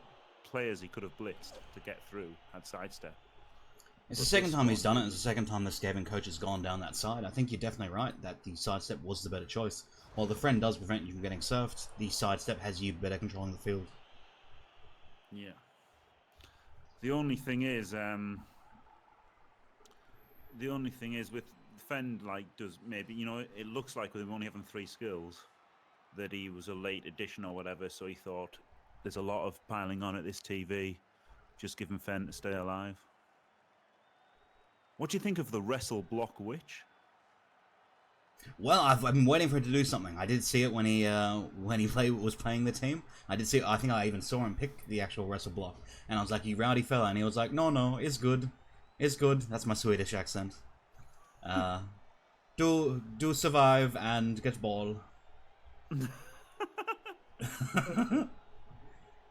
players he could have blitzed to get through had sidestep.
It's the second time he's done it. It's the second time the Skaven coach has gone down that side. I think you're definitely right that the sidestep was the better choice. While the friend does prevent you from getting surfed, the sidestep has you better controlling the field.
Yeah. The only thing is with Fend, like, does maybe, you know, it looks like with him only having 3 skills that he was a late addition or whatever, so he thought there's a lot of piling on at this TV, just give him Fend to stay alive. What do you think of the Wrestle Block Witch?
Well, I've been waiting for it to do something. I did see it when he was playing the team. I did see it, I think I even saw him pick the actual wrestle block, and I was like, "You rowdy fella," and he was like, "No, it's good, it's good." That's my Swedish accent. Do survive and get ball.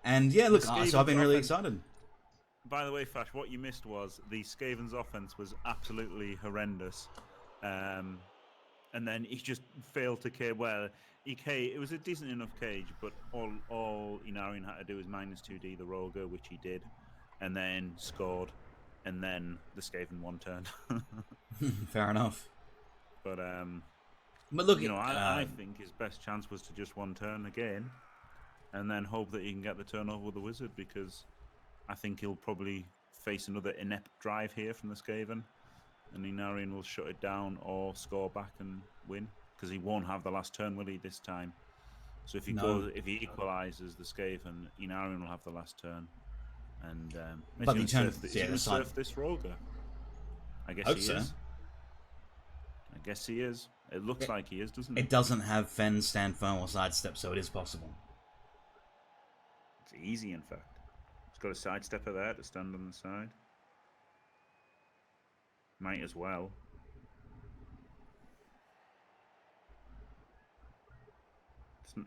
And yeah, look, so I've been really excited.
By the way, Fash, what you missed was the Skaven's offense was absolutely horrendous. And then he just failed to cage. Well, it was a decent enough cage, but all Enarion had to do was -2D the Roger, which he did, and then scored, and then the Skaven one turned.
Fair enough.
But
look,
you know, I think his best chance was to just one turn again, and then hope that he can get the turnover with the Wizard, because I think he'll probably face another inept drive here from the Skaven. And Enarion will shut it down or score back and win, because he won't have the last turn, will he, this time? So if he equalises the Skaven, Enarion will have the last turn, and
but he
surf this Roger. I guess he is. I guess he is. It looks like he is, doesn't it?
It doesn't have Fen, stand firm, or sidestep, so it is possible.
It's easy, in fact. It's got a sidestepper there to stand on the side. Might as well.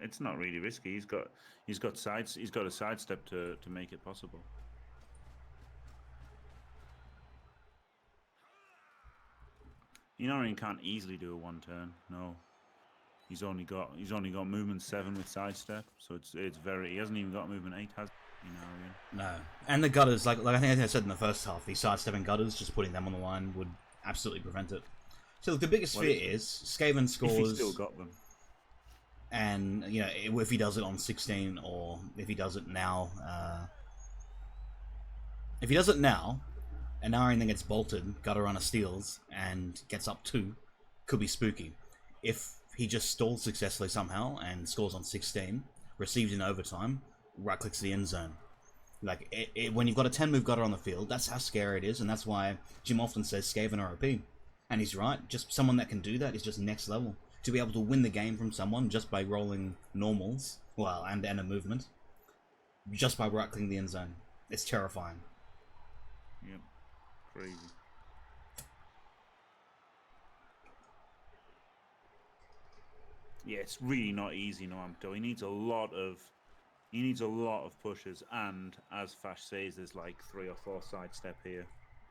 It's not really risky. He's got a sidestep to make it possible. Enarion can't easily do a one turn. No, he's only got movement 7 with sidestep, so it's very. He hasn't even got movement 8. Has Enarion?
No, and the gutters, like I think I said in the first half, the sidestepping gutters, just putting them on the line would absolutely prevent it. So look, the biggest fear is Skaven scores.
If he still got them.
And, you know, if he does it on 16, or if he does it now, Enarion then gets bolted, gutter runner steals, and gets up 2, could be spooky. If he just stalls successfully somehow and scores on 16, received in overtime, right clicks the end zone. Like, when you've got a 10-move gutter on the field, that's how scary it is, and that's why Jim often says Skaven are OP. And he's right, just someone that can do that is just next level. To be able to win the game from someone just by rolling normals, well, and a movement, just by right-clicking the end zone. It's terrifying.
Yep. Crazy. Yeah, it's really not easy, Noamto. He needs a lot of pushes, and as Fash says, there's like 3 or 4 sidestep here.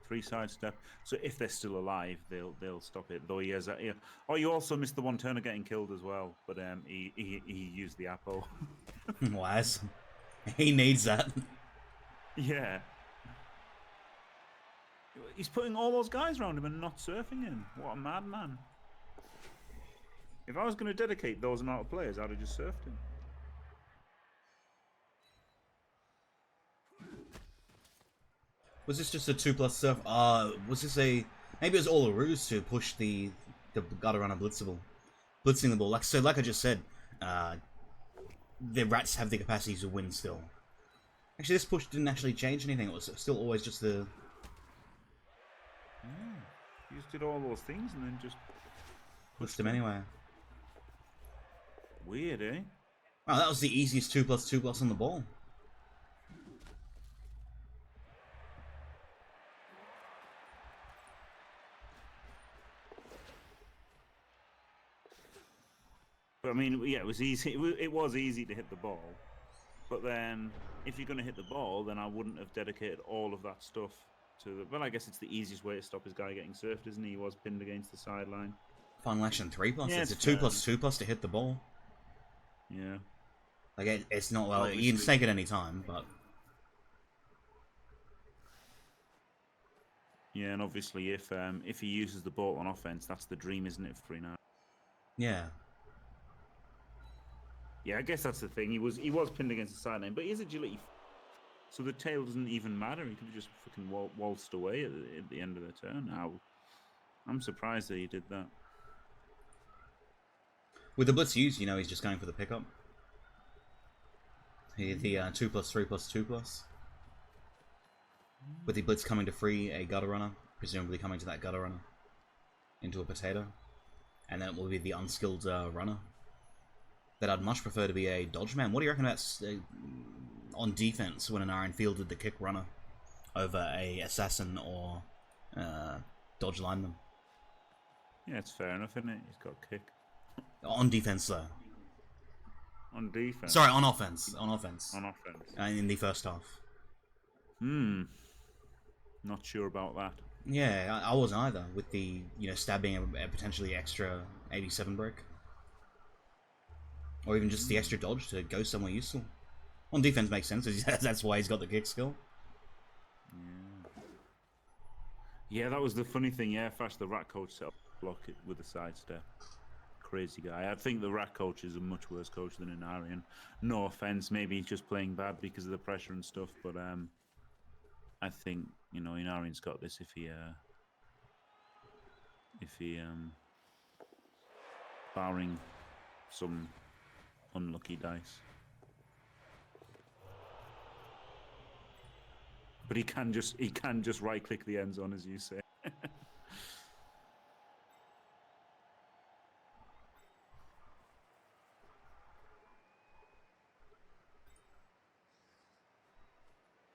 3 sidestep. So if they're still alive, they'll stop it. Though he has that. Yeah. Oh, you also missed the one turner getting killed as well, but he used the apple.
Wise. He needs that.
Yeah. He's putting all those guys around him and not surfing him. What a madman. If I was going to dedicate those amount of players, I'd have just surfed him.
Was this just a 2+ surf? Was this a... Maybe it was all a ruse to push the gutter runner blitzing the ball. Like I just said, the Rats have the capacity to win still. Actually, this push didn't actually change anything. It was still always just the...
Yeah. He just did all those things and then just...
pushed them anyway.
Weird, eh?
Wow, that was the easiest 2+2+ on the ball.
But I mean, yeah, it was easy. It was easy to hit the ball. But then, if you're going to hit the ball, then I wouldn't have dedicated all of that stuff to the... Well, I guess it's the easiest way to stop his guy getting surfed, isn't he? He was pinned against the sideline.
Final action 3+.
Yeah,
it's a
it's
2+2+ to hit the ball.
Yeah.
Like, it's not... Well,
Obviously.
you can stake it any time, but...
Yeah, and obviously, if he uses the ball on offense, that's the dream, isn't it, for now?
Yeah.
Yeah, I guess that's the thing. He was pinned against the sideline, but he is agility, so the tail doesn't even matter. He could have just fucking waltzed away at the end of the turn. I'm surprised that he did that.
With the blitz used, you know he's just going for the pickup. The 2+3+2+. With the blitz coming to free a gutter runner, presumably coming to that gutter runner into a potato, and then it will be the unskilled runner. That I'd much prefer to be a dodge man. What do you reckon about on defense when Enarion fielded the kick runner over a assassin or dodge lineman?
Yeah, it's fair enough, isn't it? He's got kick.
On defense, though.
On defense.
Sorry, on offense. On offense.
On offense.
In the first half.
Not sure about that.
Yeah, I wasn't either. With the stabbing a potentially extra 87 break. Or even just the extra dodge to go somewhere useful. On defense makes sense, that's why he's got the kick skill.
Yeah, that was the funny thing. Yeah, Fash, the rat coach set up block it with a sidestep. Crazy guy. I think the rat coach is a much worse coach than Enarion. No offense, maybe he's just playing bad because of the pressure and stuff, but I think, Enarion's got this if he barring some unlucky dice. But he can just right click the end zone, as you say.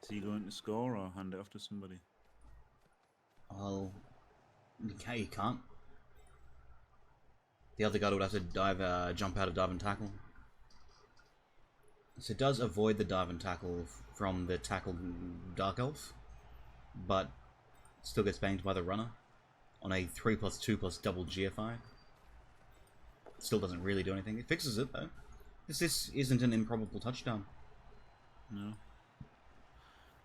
Is he going to score or hand it off to somebody?
Well, you can't. The other guy would have to jump out of dive and tackle. So it does avoid the dive and tackle from the tackle Dark Elf, but still gets banged by the runner on a 3+2+ double GFI. Still doesn't really do anything. It fixes it though. This isn't an improbable touchdown.
No.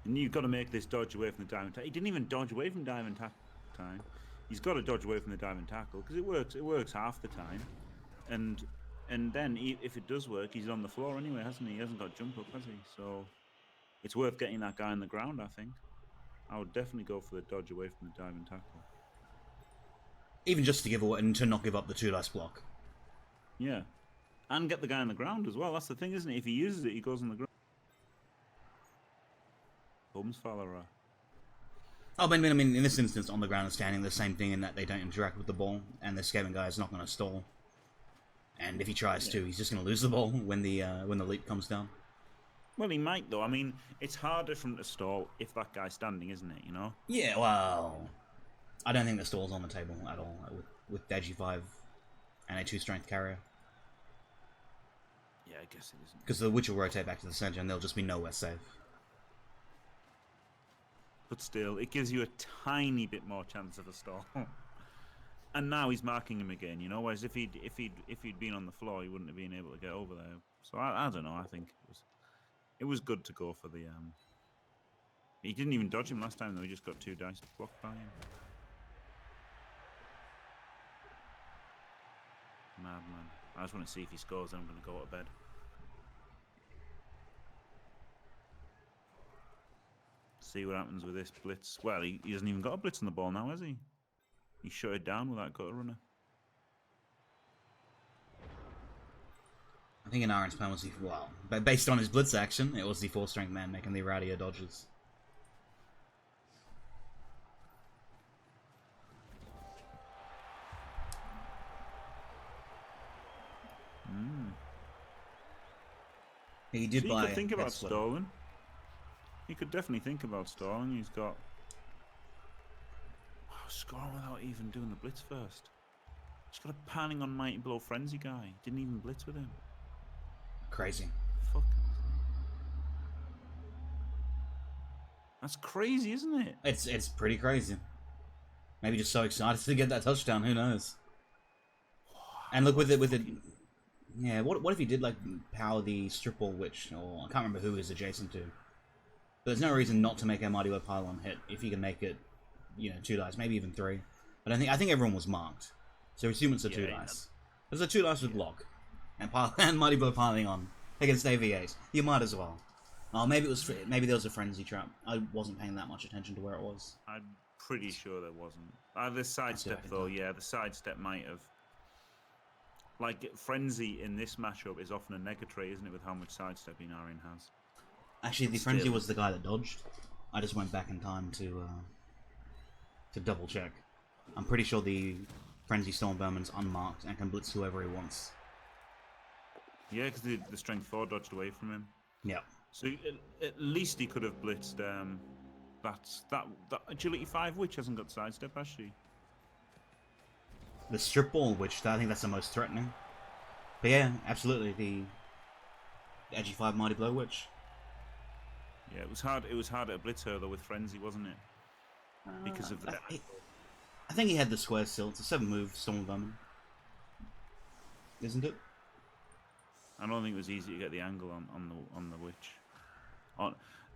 And you've got to make this dodge away from the dive and tackle. He didn't even dodge away from dive and tackle time. He's got to dodge away from the dive and tackle because it works. It works half the time, and then if it does work, he's on the floor anyway, hasn't he? He hasn't got jump up, has he? So it's worth getting that guy on the ground. I think I would definitely go for the dodge away from the dive and tackle.
Even just to give away and to not give up the 2 dice block.
Yeah, and get the guy on the ground as well. That's the thing, isn't it? If he uses it, he goes on the ground. Holmes Fowler.
Oh, but I mean, in this instance, on the ground and standing, the same thing in that they don't interact with the ball, and the scaling guy is not going to stall. And if he tries to, he's just going to lose the ball when the leap comes down.
Well, he might though. I mean, it's harder for him to stall if that guy's standing, isn't it?
Yeah, well, I don't think the stall's on the table at all with Digi 5 and a 2 strength carrier.
Yeah, I guess it isn't.
Because the Witch will rotate back to the center, and they'll just be nowhere safe.
But still, it gives you a tiny bit more chance of a stall. And now he's marking him again, Whereas if he'd been on the floor, he wouldn't have been able to get over there. So I don't know. I think it was good to go for the. He didn't even dodge him last time though. He just got 2 dice blocked by him. Madman. I just want to see if he scores. Then I'm going to go to bed. See what happens with this blitz. Well, he hasn't even got a blitz on the ball now, has he? He shut it down with that gutter runner.
I think Enarion's plan was but based on his blitz action, it was the 4 strength man making the rowdier dodges. He did
so you could think about stalling. He could definitely think about stalling. He's got scoring without even doing the blitz first. Just got a panning on Mighty Blow Frenzy guy. Didn't even blitz with him.
Crazy.
Fuck. That's crazy, isn't it?
It's pretty crazy. Maybe just so excited to get that touchdown. Who knows? And look with it. Yeah. What if he did like power the strip ball witch, or I can't remember who is adjacent to. But there's no reason not to make a Mighty Blow Pylon hit if you can make it, 2 dice, maybe even 3. But I think everyone was marked, so assume it's a 2 dice. There's a 2 dice with block, and Mighty Blow piling on against AV8. You might as well. Oh, maybe there was a frenzy trap. I wasn't paying that much attention to where it was.
I'm pretty sure there wasn't. The sidestep though, the sidestep might have. Like frenzy in this matchup is often a negatray, isn't it? With how much sidestep Enarion has.
Actually, the frenzy was the guy that dodged. I just went back in time to double check. I'm pretty sure the frenzy Storm Vermin's unmarked and can blitz whoever he wants.
Yeah, because the strength 4 dodged away from him.
Yeah.
So at least he could have blitzed. That agility 5 witch hasn't got sidestep, has she?
The strip ball witch, I think that's the most threatening. But yeah, absolutely the edgy 5 Mighty Blow witch.
Yeah, it was hard. It was harder to blitz her though with frenzy, wasn't it? Because of that.
I think he had the square still. It's a 7 move Storm Vermin, isn't it?
I don't think it was easy to get the angle on the witch.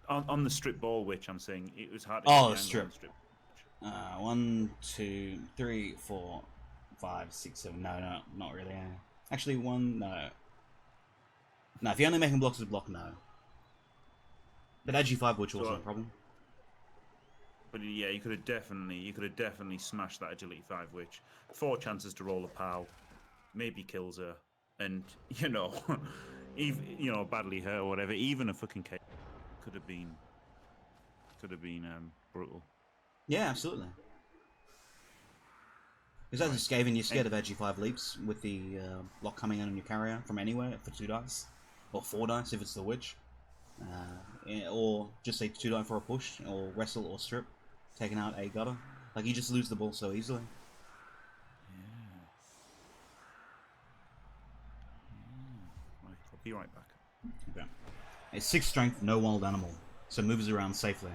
On the strip ball witch, I'm saying it was hard to get the
strip.
On the strip.
1, 2, 3, 4, 5, 6, 7. No, not really. Actually, 1. No. No, if you're only making blocks with block, no. But AG5 witch wasn't a problem.
But yeah, you could have definitely smashed that agility 5 witch. 4 chances to roll a POW, maybe kills her, and even badly hurt or whatever. Even a fucking K could have been brutal.
Yeah, absolutely. Because as a Skaven, you're scared of AG5 leaps with the block coming in on your carrier from anywhere for 2 dice, or 4 dice if it's the witch, or just say 2 die for a push, or wrestle or strip, taking out a gutter. Like you just lose the ball so easily.
Right, I'll be right back.
Okay. A 6 strength, no wild animal, so moves around safely.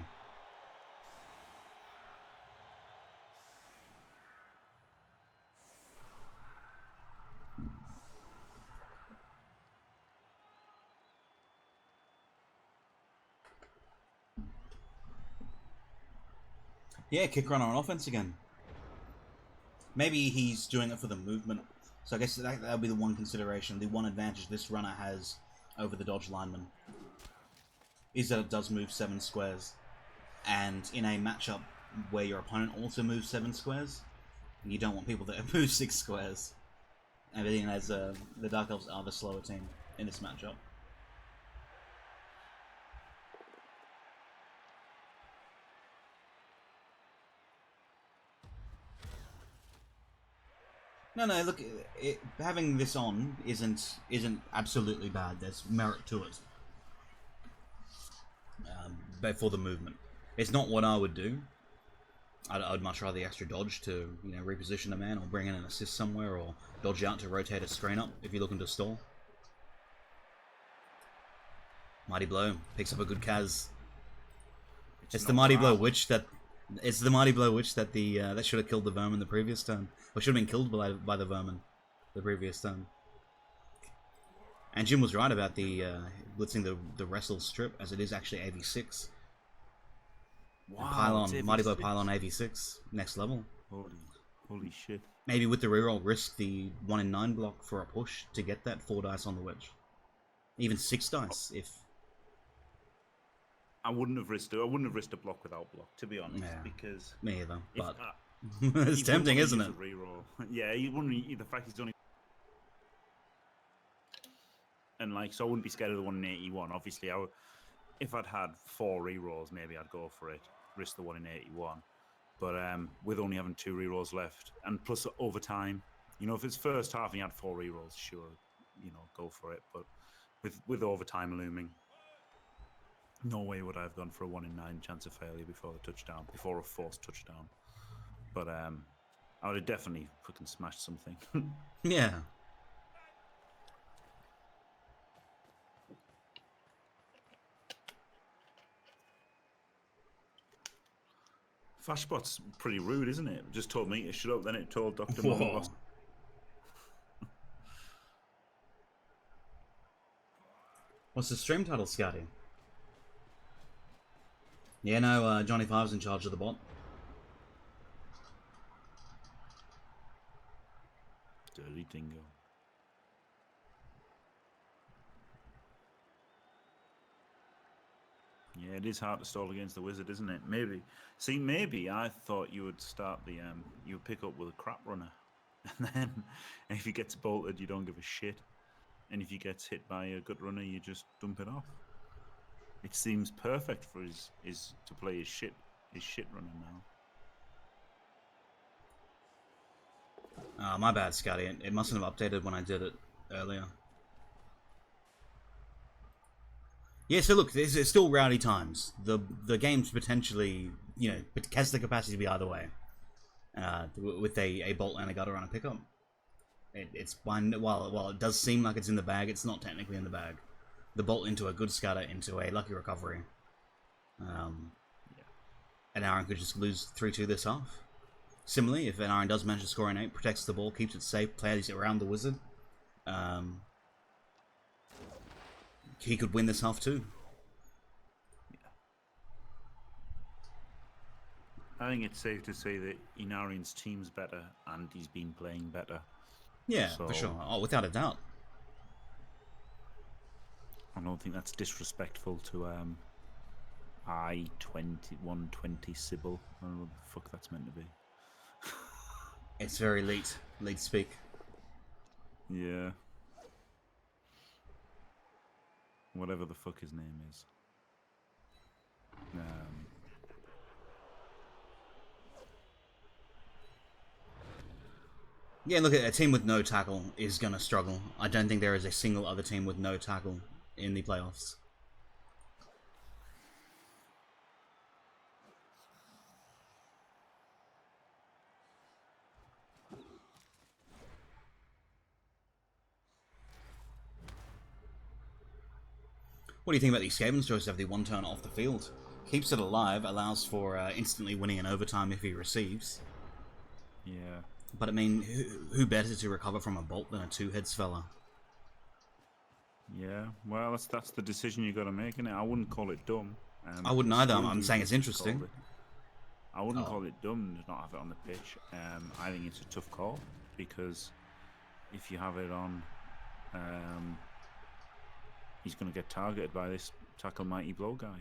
Yeah, kick runner on offense again. Maybe he's doing it for the movement. So I guess that'll be the one consideration. The one advantage this runner has over the dodge lineman is that it does move 7 squares. And in a matchup where your opponent also moves 7 squares, you don't want people that move 6 squares. And being as the Dark Elves are the slower team in this matchup. No, look, having this on isn't absolutely bad. There's merit to it. But for the movement, it's not what I would do. I'd much rather the extra dodge to reposition a man or bring in an assist somewhere or dodge out to rotate a screen up if you're looking to stall. Mighty Blow picks up a good Kaz. It's the Mighty Blow witch that. It's the Mighty Blow witch that that should have killed the vermin the previous turn, or should have been killed by the vermin the previous turn. And Jim was right about the blitzing the wrestle strip, as it is actually AV6. Wow, pylon, Mighty Blow pylon AV6, next level.
Holy shit!
Maybe with the reroll, risk the 1 in 9 block for a push to get that 4 dice on the witch, even 6 dice if.
I wouldn't have risked a block without block, to be honest, because
me either. But
it's
tempting, isn't it?
Reroll. Yeah, you wouldn't. The fact he's only so I wouldn't be scared of the 1 in 81. Obviously, if I'd had 4 rerolls, maybe I'd go for it, risk the 1 in 81. But with only having 2 rerolls left, and plus overtime, if it's first half and you had 4 rerolls, sure, go for it. But with overtime looming. No way would I have gone for a 1 in 9 chance of failure before a forced touchdown. But I would have definitely fucking smashed something.
Yeah.
Flashbot's pretty rude, isn't it? It just told me to shut up, then it told Dr.
Whoa.
Momo.
What's the stream title, Scotty? Yeah, no, Johnny Five's in charge of the bot.
Dirty dingo. Yeah, it is hard to stall against the wizard, isn't it? Maybe. See, maybe I thought you would start the you would pick up with a crap runner, and then if he gets bolted, you don't give a shit, and if he gets hit by a good runner, you just dump it off. It seems perfect for his to play his shit runner now.
My bad, Scotty. It mustn't have updated when I did it earlier. Yeah, so look, there's still rowdy times. The game's potentially, you know, has the capacity to be either way. With a bolt and a gutter on a pickup. It's one. While it does seem like it's in the bag, it's not technically in the bag. The bolt into a good scatter into a lucky recovery. Enarion could just lose 3-2 this half. Similarly, if Enarion does manage to score an 8, protects the ball, keeps it safe, plays it around the wizard, he could win this half too.
I think it's safe to say that Enarion's team's better and he's been playing better.
Yeah,
So,
for sure. Oh, without a doubt.
I don't think that's disrespectful to l120cble. I don't know what the fuck that's meant to be.
It's very late speak.
Yeah. Whatever the fuck his name is.
Yeah, look, a team with no tackle is going to struggle. I don't think there is a single other team with no tackle in the playoffs. What do you think about these Skaven's choice to have the one turn off the field? Keeps it alive, allows for instantly winning in overtime if he receives.
Yeah.
But I mean, who better to recover from a bolt than a two-heads fella?
Yeah, well, that's the decision you got to make, innit? I wouldn't call it dumb.
I wouldn't either. I'm saying it's interesting.
I wouldn't call it dumb to not have it on the pitch. I think it's a tough call because if you have it on, he's going to get targeted by this tackle mighty blow guy.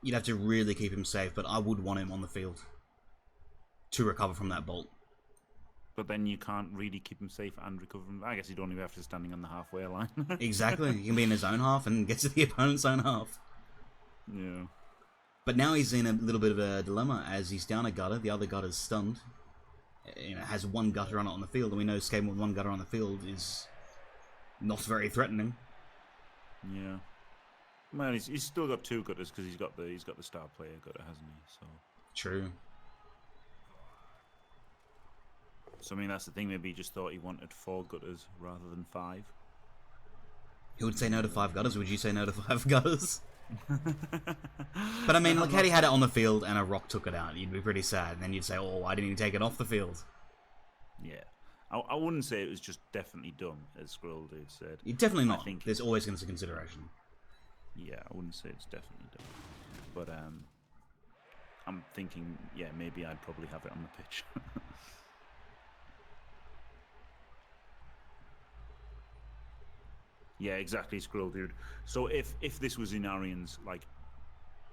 You'd have to really keep him safe, but I would want him on the field to recover from that bolt.
But then you can't really keep him safe and recover from. I guess you'd only have to standing on the halfway line.
Exactly. He can be in his own half and get to the opponent's own half.
Yeah.
But now he's in a little bit of a dilemma as he's down a gutter. The other gutter's stunned. You know, has one gutter on it on the field, and we know Skaven with one gutter on the field is not very threatening.
Yeah. Man, he's still got two gutters because he's got the star player gutter, hasn't he? So.
True.
So I mean, that's the thing. Maybe he just thought he wanted 4 gutters rather than 5.
He would say no to 5 gutters. Would you say no to 5 gutters? But I mean, like, had he had it on the field and a rock took it out, you'd be pretty sad. And then you'd say, oh, why didn't he take it off the field?
Yeah. I wouldn't say it was just definitely dumb, as Skrill dude said.
Definitely not.
I think
there's always going to be consideration.
Yeah, I wouldn't say it's definitely dumb. But I'm thinking, yeah, maybe I'd probably have it on the pitch. Yeah, exactly, Skrill dude. So if this was Enarion's, like,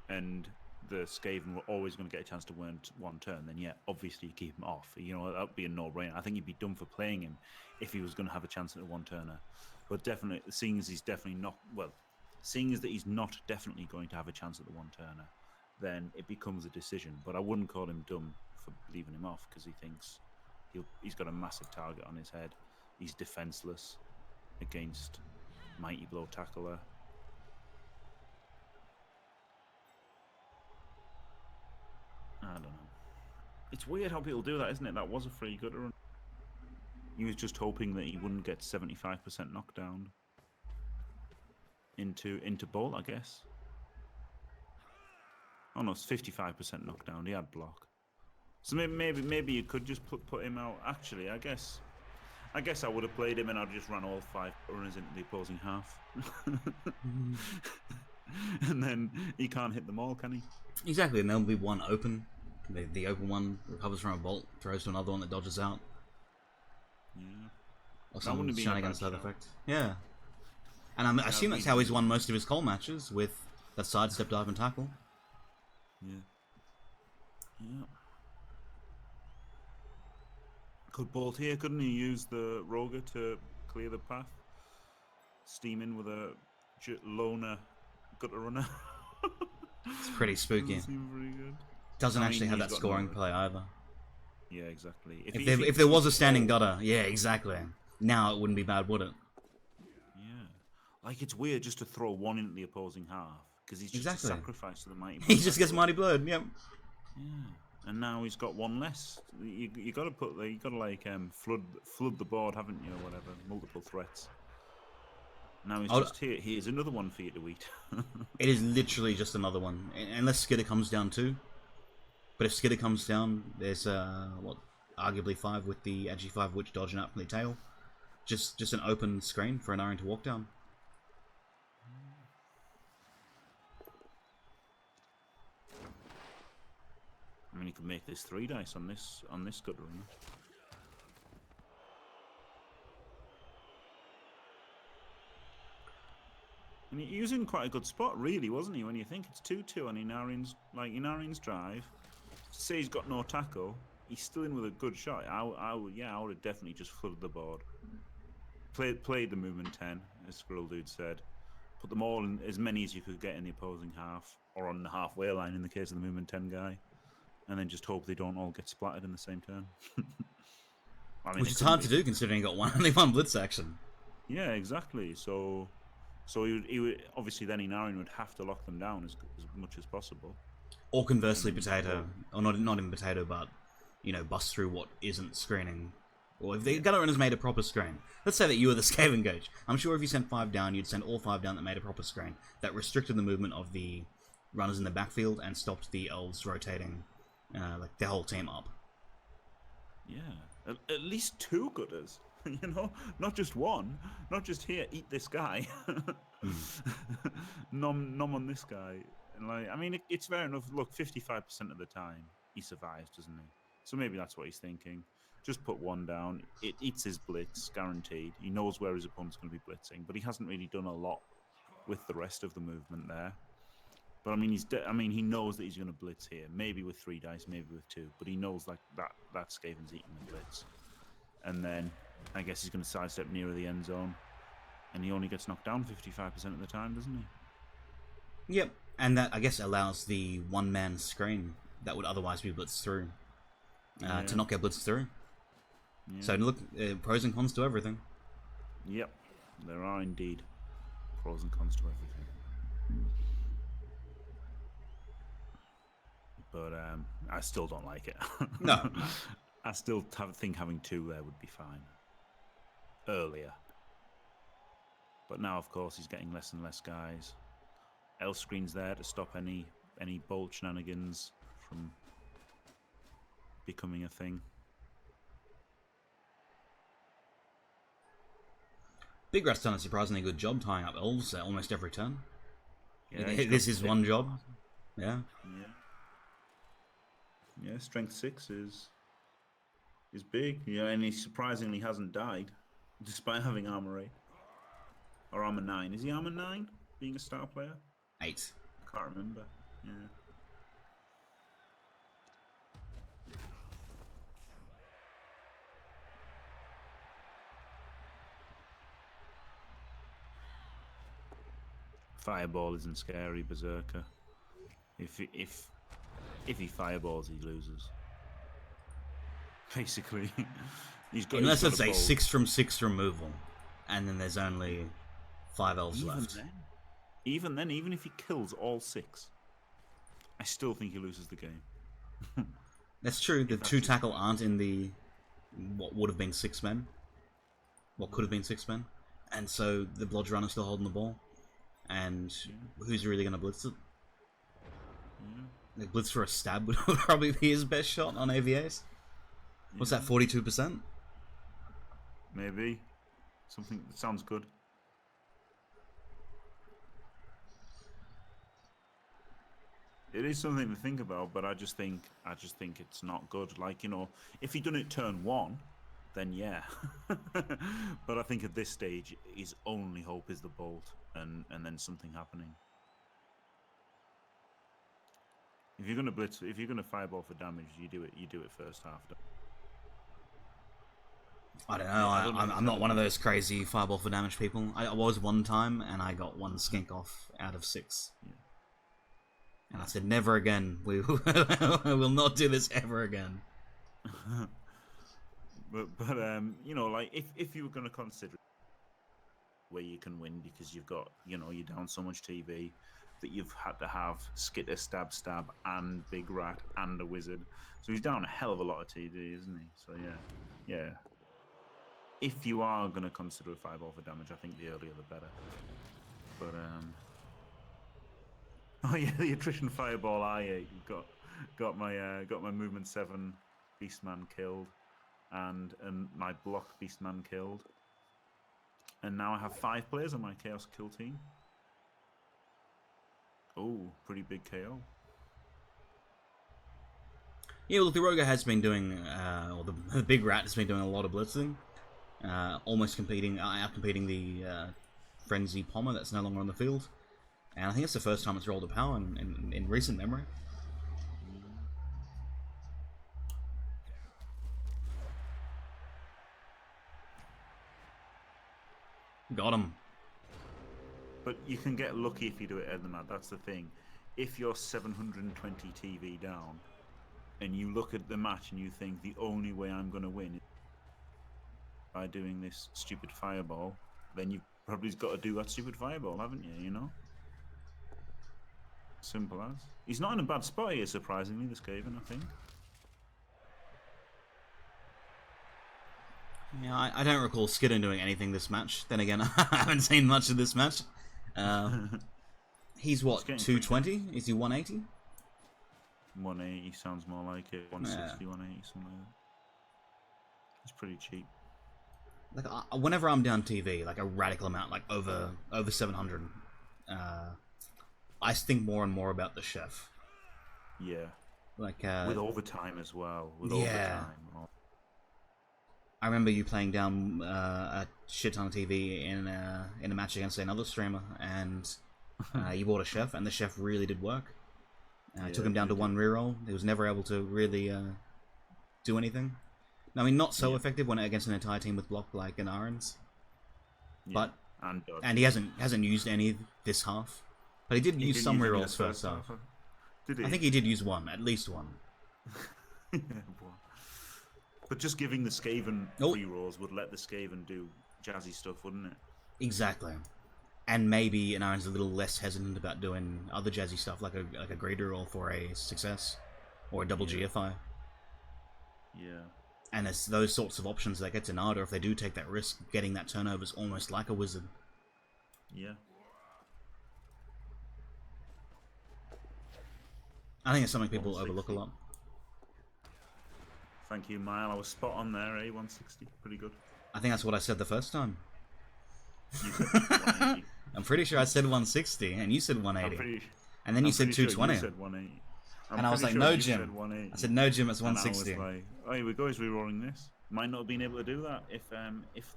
and the Skaven were always going to get a chance to win one turn, then yeah, obviously you keep him off. You know, that would be a no-brainer. I think you'd be done for playing him if he was going to have a chance at a one-turner. But definitely, seeing as he's definitely not, well, seeing as that he's not definitely going to have a chance at the one-turner, then it becomes a decision. But I wouldn't call him dumb for leaving him off because he thinks he's got a massive target on his head. He's defenseless against mighty blow tackler. I don't know. It's weird how people do that, isn't it? That was a free gutter run. He was just hoping that he wouldn't get 75% knockdown into bolt, I guess. Oh no, it's 55% knockdown. He had block. So maybe you could just put him out. Actually, I guess I would have played him and I'd just run all 5 runners into the opposing half. And then he can't hit them all, can he?
Exactly, and there'll be one open. The open one recovers from a bolt, throws to another one that dodges out.
Yeah.
Or
That
some
wouldn't be a
shenanigans to
bad
that
shout.
effect. Yeah. And I assume that's how he's won most of his Cole matches, with that sidestep dive and tackle.
Yeah. Yeah. Could bolt here, couldn't he use the Roger to clear the path? Steaming with a loner gutter runner.
It's pretty spooky.
Doesn't seem very good.
Doesn't
I mean,
actually have
he's
that
got
scoring
no-
play either.
Yeah, exactly.
If there was a standing gutter, yeah, exactly. Now it wouldn't be bad, would it?
Yeah. Like, it's weird just to throw one into the opposing half, because he's just
Exactly.
a sacrifice to the mighty.
He just gets mighty blurred, yep.
Yeah. And now he's got one less. You got to flood the board, haven't you, or whatever? Multiple threats. Now he's just here. Here's another one for you to eat.
It is literally just another one, unless Skidder comes down too. But if Skidder comes down, there's arguably 5 with the edgy 5 witch dodging out from the tail. Just an open screen for Enarion to walk down.
I mean, you could make this 3 dice on this gutter runner. And he was in quite a good spot, really, wasn't he? When you think it's 2-2 on Enarion's drive. Say he's got no tackle, he's still in with a good shot. I would have definitely just flooded the board. Played the movement 10, as Squirrel Dude said. Put them all in, as many as you could get in the opposing half, or on the halfway line in the case of the movement 10 guy. And then just hope they don't all get splattered in the same turn. I mean,
Which is hard to do considering he got only one blitz action.
Yeah, exactly. So he would obviously then Enarion would have to lock them down as much as possible.
Or conversely, Potato, or not even Potato, but bust through what isn't screening. Or if the gutter runners made a proper screen, let's say that you were the Skaven Gauge. I'm sure if you sent 5 down, you'd send all 5 down that made a proper screen that restricted the movement of the runners in the backfield and stopped the elves rotating, like the whole team up.
Yeah, at least 2 gutters. Not just one. Not just here, eat this guy. Nom on this guy. And I mean, it's fair enough. Look, 55% of the time he survives, doesn't he? So maybe that's what he's thinking. Just put 1 down. It eats his blitz, guaranteed. He knows where his opponent's going to be blitzing, but he hasn't really done a lot with the rest of the movement there. But I mean, he knows that he's going to blitz here. Maybe with 3 dice, maybe with 2. But he knows that Skaven's eating the blitz. And then I guess he's going to sidestep nearer the end zone, and he only gets knocked down 55% of the time, doesn't he?
Yep, and that I guess allows the one-man screen that would otherwise be blitzed through to not get blitzed through.
Yeah.
So look, pros and cons to everything.
Yep, there are indeed pros and cons to everything. But I still don't like it.
No.
I still think having 2 there would be fine. Earlier. But now, of course, he's getting less and less guys. L screen's there to stop any bolt shenanigans from becoming a thing.
Big Rat's done a surprisingly good job tying up elves almost every turn.
Yeah,
This is one job. Yeah.
Yeah, strength 6 is big. Yeah, and he surprisingly hasn't died, despite having armor 8 or armor 9. Is he armor 9? Being a star player?
8.
I can't remember. Yeah. Fireball isn't scary, Berserker. If he fireballs, he loses. Basically,
Unless it's a 6 from 6 removal, and then there's only 5 elves left.
Even then, even if he kills all 6, I still think he loses the game.
That's true. The
If that's
two
his
tackle aren't in the what would have been 6 men. What could have been 6 men. And so the Blodge Runner's still holding the ball. And who's really going to blitz it? The blitz for a stab would probably be his best shot on AVAs. What's that, 42%?
Maybe. Something that sounds good. It is something to think about, but I just think it's not good. Like, you know, if he'd done it turn 1, then yeah. But I think at this stage, his only hope is the bolt and then something happening. If you're gonna blitz, if you're gonna fireball for damage, you do it first half.
I don't know. I'm not one of those crazy fireball for damage people. I was one time, and I got 1 skink off out of 6.
Yeah.
And I said, never again. We will not do this ever again.
but you know, like if you were going to consider where you can win because you've got, you know, you're down so much TV that you've had to have Skitter, Stab, and Big Rat, and a Wizard. So he's down a hell of a lot of TV, isn't he? So yeah. If you are going to consider a fireball for damage, I think the earlier the better. But oh yeah, the attrition fireball I ate got my movement 7 Beastman killed, and my block Beastman killed, and now I have 5 players on my Chaos kill team. Oh, pretty big KO.
Yeah, well, the Roger has been doing, or the Big Rat has been doing a lot of blitzing, almost outcompeting the Frenzy Pommer that's no longer on the field. And I think it's the first time it's rolled a power in recent memory. Got him.
But you can get lucky if you do it at the mat. That's the thing. If you're 720 TV down, and you look at the match and you think the only way I'm going to win is by doing this stupid fireball, then you've probably got to do that stupid fireball, haven't you? You know. Simple as. He's not in a bad spot here, surprisingly, this Skaven, I think.
Yeah, I don't recall Skidden doing anything this match. Then again, I haven't seen much of this match. He's what, 220? Is he 180?
180 sounds more like it. 160, 180, something like that. It's pretty cheap.
Like, whenever I'm down TV, like a radical amount, like over 700, I think more and more about the chef.
Yeah.
Like
with overtime as well. With
yeah.
overtime.
I remember you playing down a shit ton of TV in a match against another streamer, and you bought a chef, and the chef really did work. I took him down to 1 reroll. He was never able to really do anything. I mean, not so effective when against an entire team with block like Enarion's. But and he hasn't used any this half. But he did use some rerolls first half.
Did he?
I think he did use 1, at least 1.
But just giving the Skaven free rolls would let the Skaven do jazzy stuff, wouldn't it?
Exactly. And maybe Enarion's a little less hesitant about doing other jazzy stuff, like a greater roll for a success, or a double GFI.
Yeah.
And it's those sorts of options that get to Nada if they do take that risk. Getting that turnover is almost like a wizard.
Yeah.
I think it's something people overlook a lot.
Thank you, Mile. I was spot on there, eh? 160. Pretty good.
I think that's what I said the first time.
You said 180.
I'm pretty sure I said 160, and you said 180. And then you said 220.
Sure you said 180.
And I was like, no, Jim. I said, no, Jim, it's 160.
And I was like, oh, here we go, he's rerolling this. Might not have been able to do that if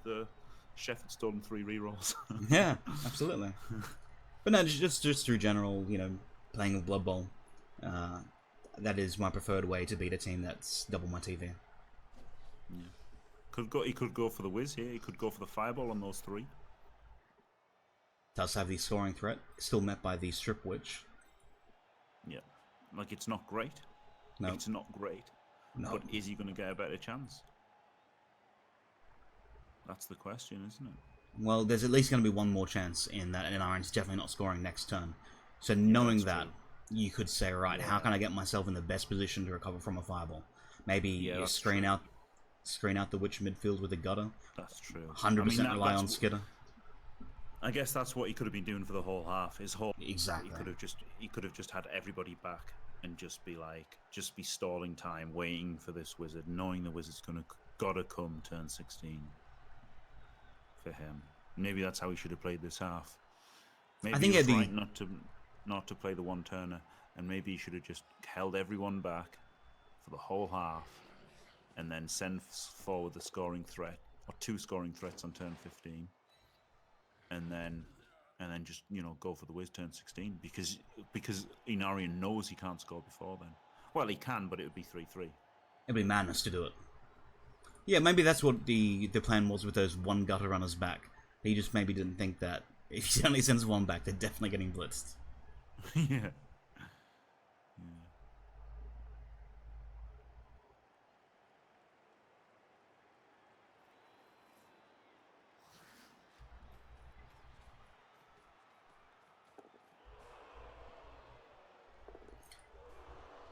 the chef had stolen 3 rerolls.
Yeah, absolutely. But no, just through general, you know, playing with Blood Bowl, that is my preferred way to beat a team that's double my TV.
Yeah. He could go for the whiz here. He could go for the fireball on those 3.
Does have the scoring threat, still met by the Strip Witch.
Yeah. Like, it's not great.
No.
It's not great. No. But is he going to get a better chance? That's the question, isn't it?
Well, there's at least going to be one more chance in that Enarion's definitely not scoring next turn. So knowing that, you could say, right, how can I get myself in the best position to recover from a fireball? Maybe
Yeah,
you
that's
screen
true.
out the witch midfield with a gutter.
That's true.
100% rely on
that's-
skitter.
I guess that's what he could have been doing for the whole half. His whole
Exactly.
he could have just had everybody back and just be stalling time, waiting for this wizard, knowing the wizard's gotta come turn 16 for him. Maybe that's how he should have played this half. Maybe
I think
he was
it'd be-
right not to play the one turner, and maybe he should have just held everyone back for the whole half, and then send forward the scoring threat or 2 scoring threats on turn 15, and then just go for the whiz turn 16 because Enarion knows he can't score before then. Well, he can, but it would be 3-3.
It'd be madness to do it. Yeah, maybe that's what the plan was with those one gutter runners back. He just maybe didn't think that if he only sends one back, they're definitely getting blitzed.
Yeah.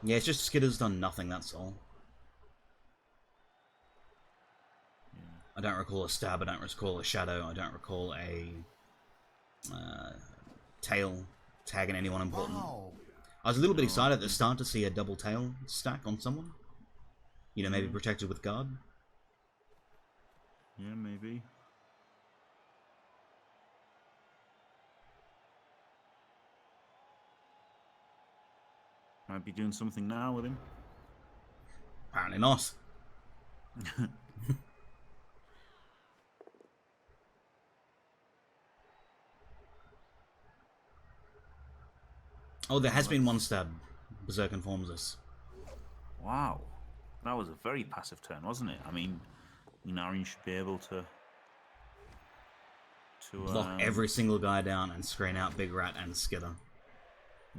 Yeah, it's just Skitter's done nothing, that's all. I don't recall a stab, I don't recall a shadow, I don't recall a tail tagging anyone important.
Wow.
I was a little bit excited at the start to see a double tail stack on someone. You know, maybe protected with guard.
Yeah, maybe. Might be doing something now with him.
Apparently not. Oh, there has been one stab. Berserk informs us.
Wow. That was a very passive turn, wasn't it? I mean, Enarion should be able to
Block every single guy down and screen out Big Rat and Skitter.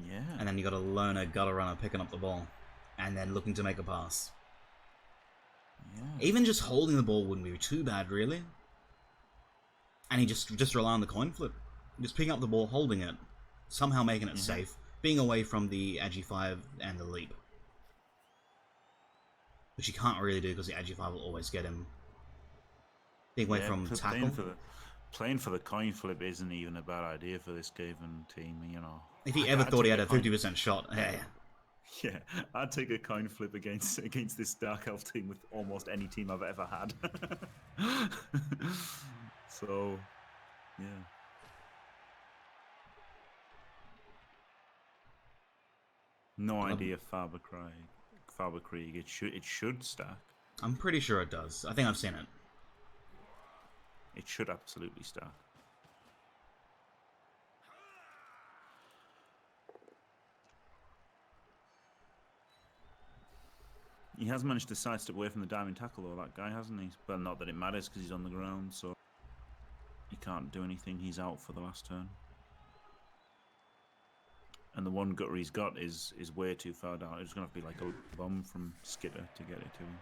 Yeah.
And then you got a loner gutter runner picking up the ball. And then looking to make a pass.
Yeah.
Even just holding the ball wouldn't be too bad, really. And he just rely on the coin flip. Just picking up the ball, holding it. Somehow making it safe. Being away from the Agi 5 and the leap. Which you can't really do because the Agi 5 will always get him. Being away from tackle.
Playing for the coin flip isn't even a bad idea for this Skaven team, you know.
If he ever thought he had a 50% shot, yeah.
Yeah, I'd take a coin flip against this Dark Elf team with almost any team I've ever had. So, yeah. No idea Faberkrieg. It should stack.
I'm pretty sure it does. I think I've seen it.
It should absolutely stack. He has managed to sidestep away from the diving tackle, though, that guy, hasn't he? Well, not that it matters because he's on the ground, so he can't do anything. He's out for the last turn. And the one gutter he's got is way too far down. It's going to have to be like a bomb from Skitter to get it to him.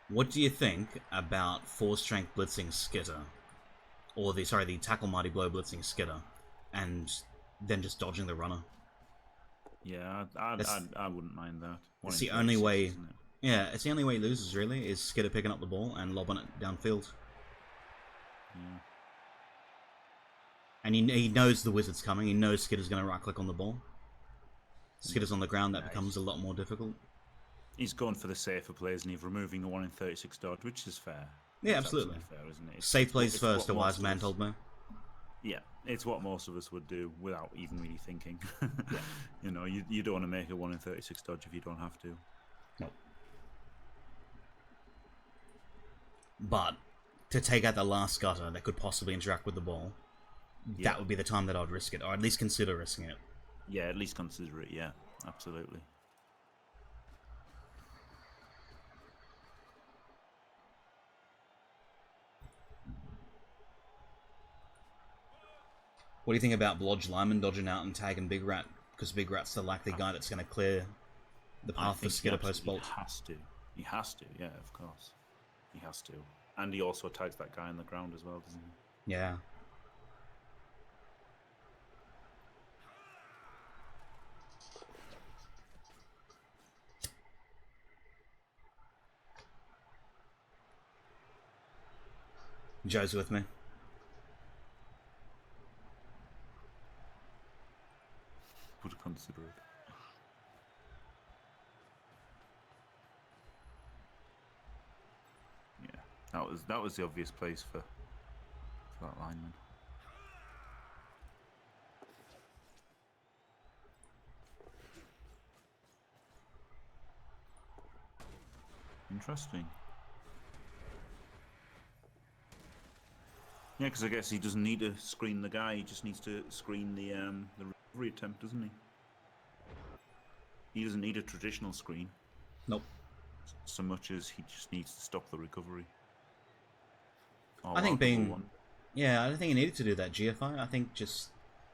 What do you think about 4-strength blitzing Skitter? Or the tackle Mighty Blow blitzing Skitter, and then just dodging the runner?
Yeah, I wouldn't mind that.
It's the only way. Yeah, it's the only way he loses, really, is Skitter picking up the ball and lobbing it downfield.
Yeah.
And he knows the wizard's coming. He knows Skitter's going to right-click on the ball. Skitter's on the ground. That becomes a lot more difficult.
He's going for the safer plays, and he's removing a 1 in 36 dodge, which is fair.
Yeah,
It's
absolutely.
fair, isn't it?
Safe plays
it's
first,
what
a wise
most of
man
us-
told me.
Yeah, it's what most of us would do without even really thinking. You know, you don't want to make a 1 in 36 dodge if you don't have to.
No. But to take out the last gutter that could possibly interact with the ball, that would be the time that I'd risk it, or at least consider risking it.
Yeah, at least consider it, yeah. Absolutely.
What do you think about Blodge Lyman dodging out and tagging Big Rat? Because Big Rat's the likely guy that's going to clear the path for Skitter post-bolt.
He has to, yeah, of course. He has to. And he also tags that guy on the ground as well, doesn't he?
Yeah. Joe's with me.
Would consider it. Yeah, that was the obvious place for that lineman. Interesting. Yeah, because I guess he doesn't need to screen the guy. He just needs to screen the recovery attempt, doesn't he? He doesn't need a traditional screen.
Nope.
So much as he just needs to stop the recovery. Oh,
I think
wow,
being...
one.
Yeah, I don't think he needed to do that GFI. I think just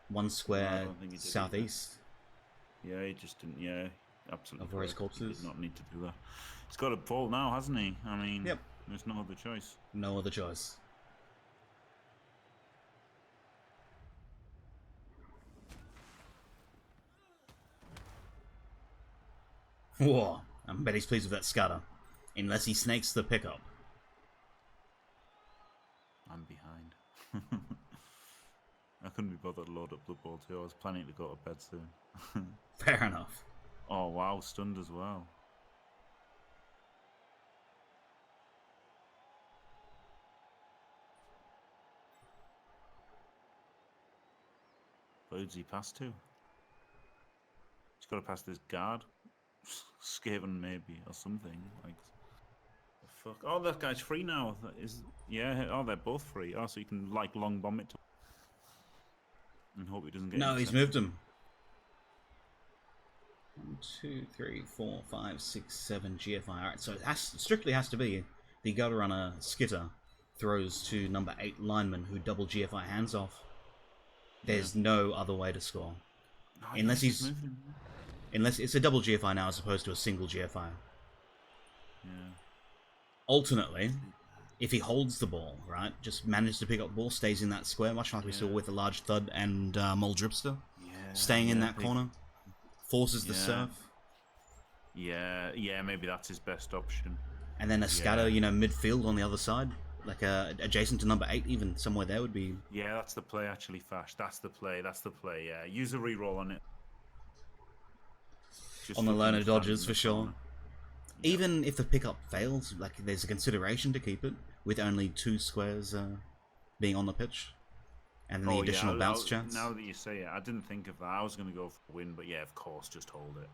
one square
don't think he did
southeast.
Yeah, he just didn't. Yeah, absolutely.
Of where his
correct. He
corpse is.
did not need to do that. He's got a ball now, hasn't he? I mean,
Yep.
There's no other choice.
No other choice. Whoa, I bet he's pleased with that scatter. Unless he snakes the pickup.
I'm behind. I couldn't be bothered to load up Blood Bowl 2. I was planning to go to bed soon.
Fair enough.
Oh, wow, stunned as well. Who's he pass to? He's got to pass this guard. Skaven maybe, or something. Like, the fuck. Oh, that guy's free now. Yeah, oh, they're both free. Oh, so you can, like, long bomb it to and hope he doesn't get
No, he's
intercepted.
moved him. 1, 2, 3, 4, 5, 6, 7 GFI. Alright, so it strictly has to be the gutter runner skitter throws to number 8 lineman who double GFI hands off. There's no other way to score.
No,
Unless
he's
he's...
moved him.
Unless it's a double GFI now as opposed to a single GFI.
Yeah.
Alternately, if he holds the ball, right, just manages to pick up the ball, stays in that square, much like we saw with a large thud and Mole Dripster, staying in that corner, forces the surf.
Yeah, maybe that's his best option.
And then a scatter, you know, midfield on the other side, like adjacent to number 8, even somewhere there would be.
Yeah, that's the play actually, Fash. That's the play. Yeah, use a reroll on it. Just
On the
looking
loner
at
dodges
fans in
for
the
sure.
corner.
Even if the pickup fails, like there's a consideration to keep it with only 2 squares being on the pitch, and then the additional bounce chance.
Now that you say it, I didn't think of that. I was going to go for a win, but yeah, of course, just hold it.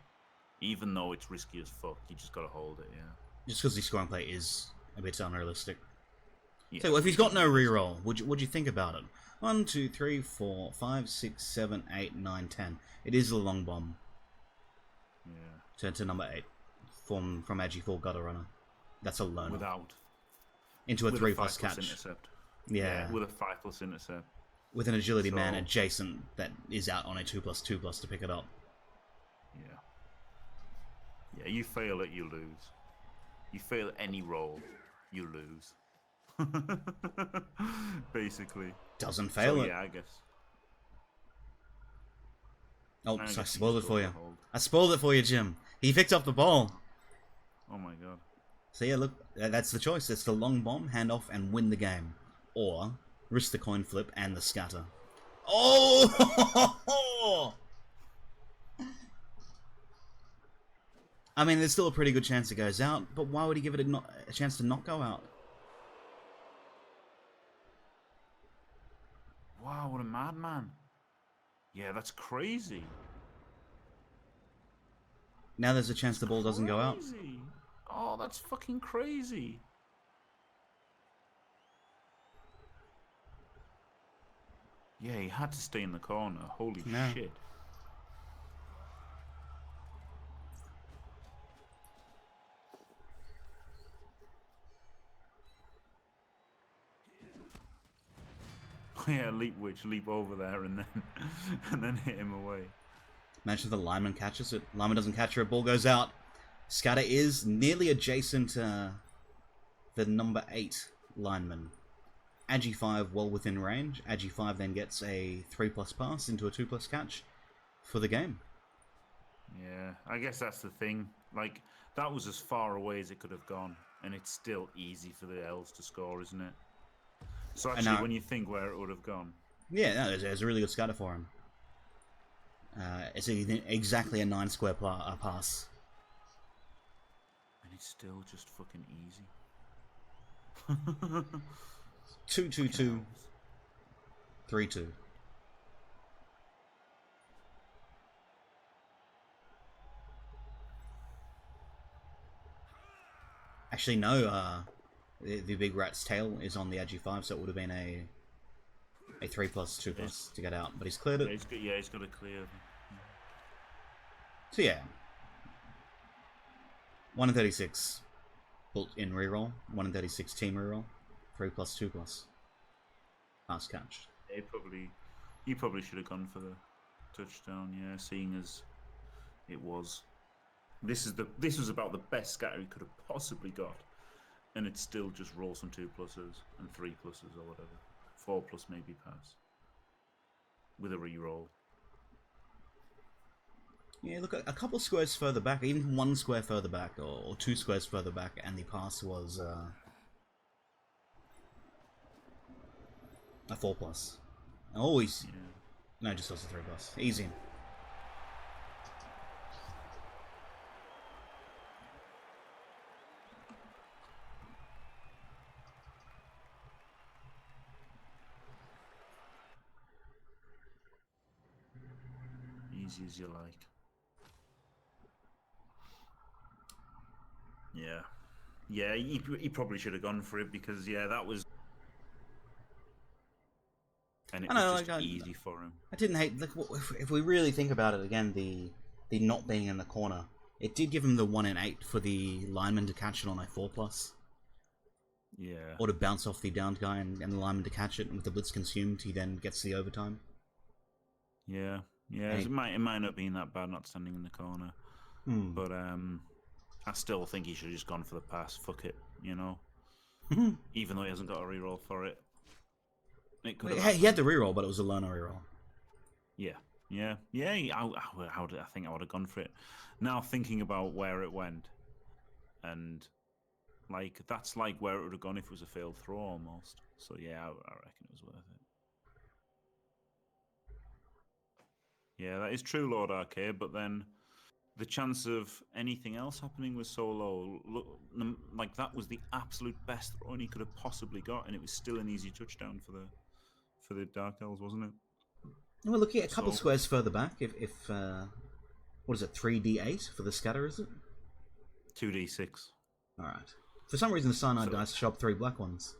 Even though it's risky as fuck, you just got to hold it. Yeah.
Just because the scoring play is a bit unrealistic.
Yeah.
So if he's got no reroll, would you think about it? 1, 2, 3, 4, 5, 6, 7, 8, 9, 10. It is a long bomb.
Yeah.
To number 8 from AG4 gutter runner. That's a loner. Into a
with
3+
a 5+
catch.
intercept.
Yeah.
With a 5+ intercept.
With an agility man adjacent that is out on a 2+2+ to pick it up.
Yeah. Yeah, you fail it, you lose. You fail any roll, you lose. Basically.
Doesn't fail it.
Yeah, I guess.
Oh,
I
so I
guess
spoiled it for you.
hold.
I spoiled it for you, Jim. He picked up the ball.
Oh my god.
So yeah, look, that's the choice. It's the long bomb, hand off, and win the game. Or risk the coin flip and the scatter. Oh! I mean, there's still a pretty good chance it goes out, but why would he give it a chance to not go out?
Wow, what a madman. Yeah, that's crazy.
Now there's a chance the ball doesn't go out.
Crazy. Oh, that's fucking crazy. Yeah, he had to stay in the corner. Holy shit. Yeah, leap over there and then hit him away.
Imagine if the lineman catches it. Lineman doesn't catch it, ball goes out. Scatter is nearly adjacent to the number 8 lineman. Agi5 well within range. Agi5 then gets a 3+ pass into a 2+ catch for the game.
Yeah, I guess that's the thing. Like, that was as far away as it could have gone, and it's still easy for the L's to score, isn't it? So
And
actually,
now-
when you think where it would have gone,
Yeah, no, there's a really good scatter for him. It's exactly a 9 square pass.
and it's still just fucking easy.
2-2-2, 3-2. Actually, no. The big rat's tail is on the edgy 5, so it would have been a 3+2+ to get out, but he's cleared
Yeah,
it.
he's got a clear.
So yeah, 1 in 36 built-in reroll, 1 in 36 team reroll, 3+2+. Pass catch.
He probably should have gone for the touchdown. Yeah, seeing as it was. This was about the best scatter he could have possibly got, and it still just rolls some 2 pluses and 3 pluses or whatever, 4+ maybe pass with a reroll.
Yeah, look, a couple squares further back, even 1 square further back, or 2 squares further back, and the pass was a 4+. Always,
Yeah.
no, just was a 3+. Easy.
Easy as you like. Yeah. Yeah, he probably should have gone for it because, yeah, that was... And it
I know,
was just
like,
easy for him.
I didn't hate. Like, if we really think about it again, the not being in the corner, it did give him the 1 in 8 for the lineman to catch it on a 4+,
Yeah.
or to bounce off the downed guy and the lineman to catch it, and with the blitz consumed, he then gets the overtime.
Yeah. Yeah,
Hey.
it might not have been that bad not standing in the corner. But I still think he should have just gone for the pass. Fuck it, you know? Even though he hasn't got a reroll for it. It could have
He had the reroll, but it was a loner reroll.
Yeah. I think I would have gone for it. Now thinking about where it went, and like that's like where it would have gone if it was a failed throw almost. So yeah, I reckon it was worth it. Yeah, that is true, Lord Arcade. But then the chance of anything else happening was so low. Look, like that was the absolute best throw he could have possibly got, and it was still an easy touchdown for the Dark Elves, wasn't it?
We're looking at a couple
So-
squares further back. If what is it, 3d8 for the scatter? Is it?
2d6.
All right. For some reason, the cyanide
So-
dice show up 3 black ones.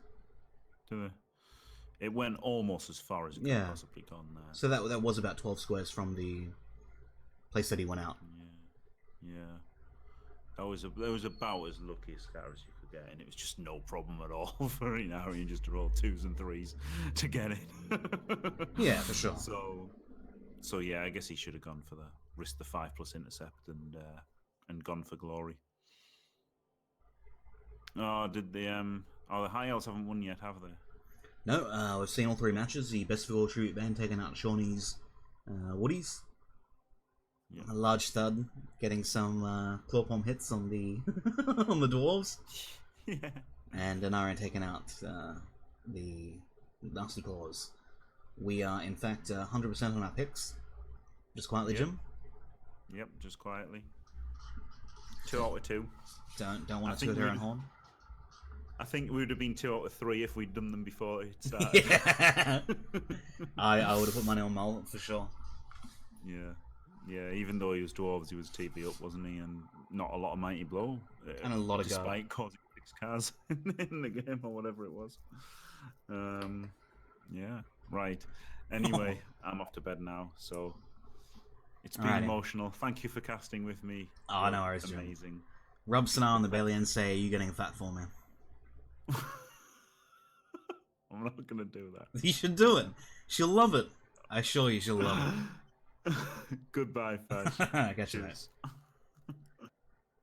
Do they? It went almost as far as it could
Yeah.
have possibly gone there.
So that was about 12 squares from the place that he went out.
Yeah. That was about as lucky a scatter as you could get, and it was just no problem at all for Enarion just to roll 2s and 3s to get it.
Yeah, for sure.
So yeah, I guess he should have gone for the risk the 5+ intercept and gone for glory. Oh, the High Elves haven't won yet, have they?
No, we've seen all 3 matches. The best of all tribute band taking out Shawnee's Woodies.
Yeah.
A large thud, getting some claw palm hits on the on the dwarves,
Yeah.
and Enarion taking out the nasty claws. We are in fact 100% on our picks. Just quietly,
Yep.
Jim.
Yep, just quietly. 2 out of 2.
Don't
I
want to
think
toot our own
we'd-
horn.
I think we would have been 2 out of 3 if we'd done them before it started.
Yeah. I would have put money on Mole for sure.
Yeah, even though he was dwarves, he was TV up, wasn't he? And not a lot of mighty blow.
And a lot of guard.
despite causing 6 cars in the game or whatever it was. Yeah, right. Anyway, I'm off to bed now, so it's been
Alrighty.
emotional. Thank you for casting with me.
Oh, no worries, Jim.
Amazing.
Rub Sana on the belly and say, "Are you getting fat for me?"
I'm not gonna do that.
You should do it. She'll love it. I assure you, she'll love it.
Goodbye, Fash.
Catch you, mate.
Cheers.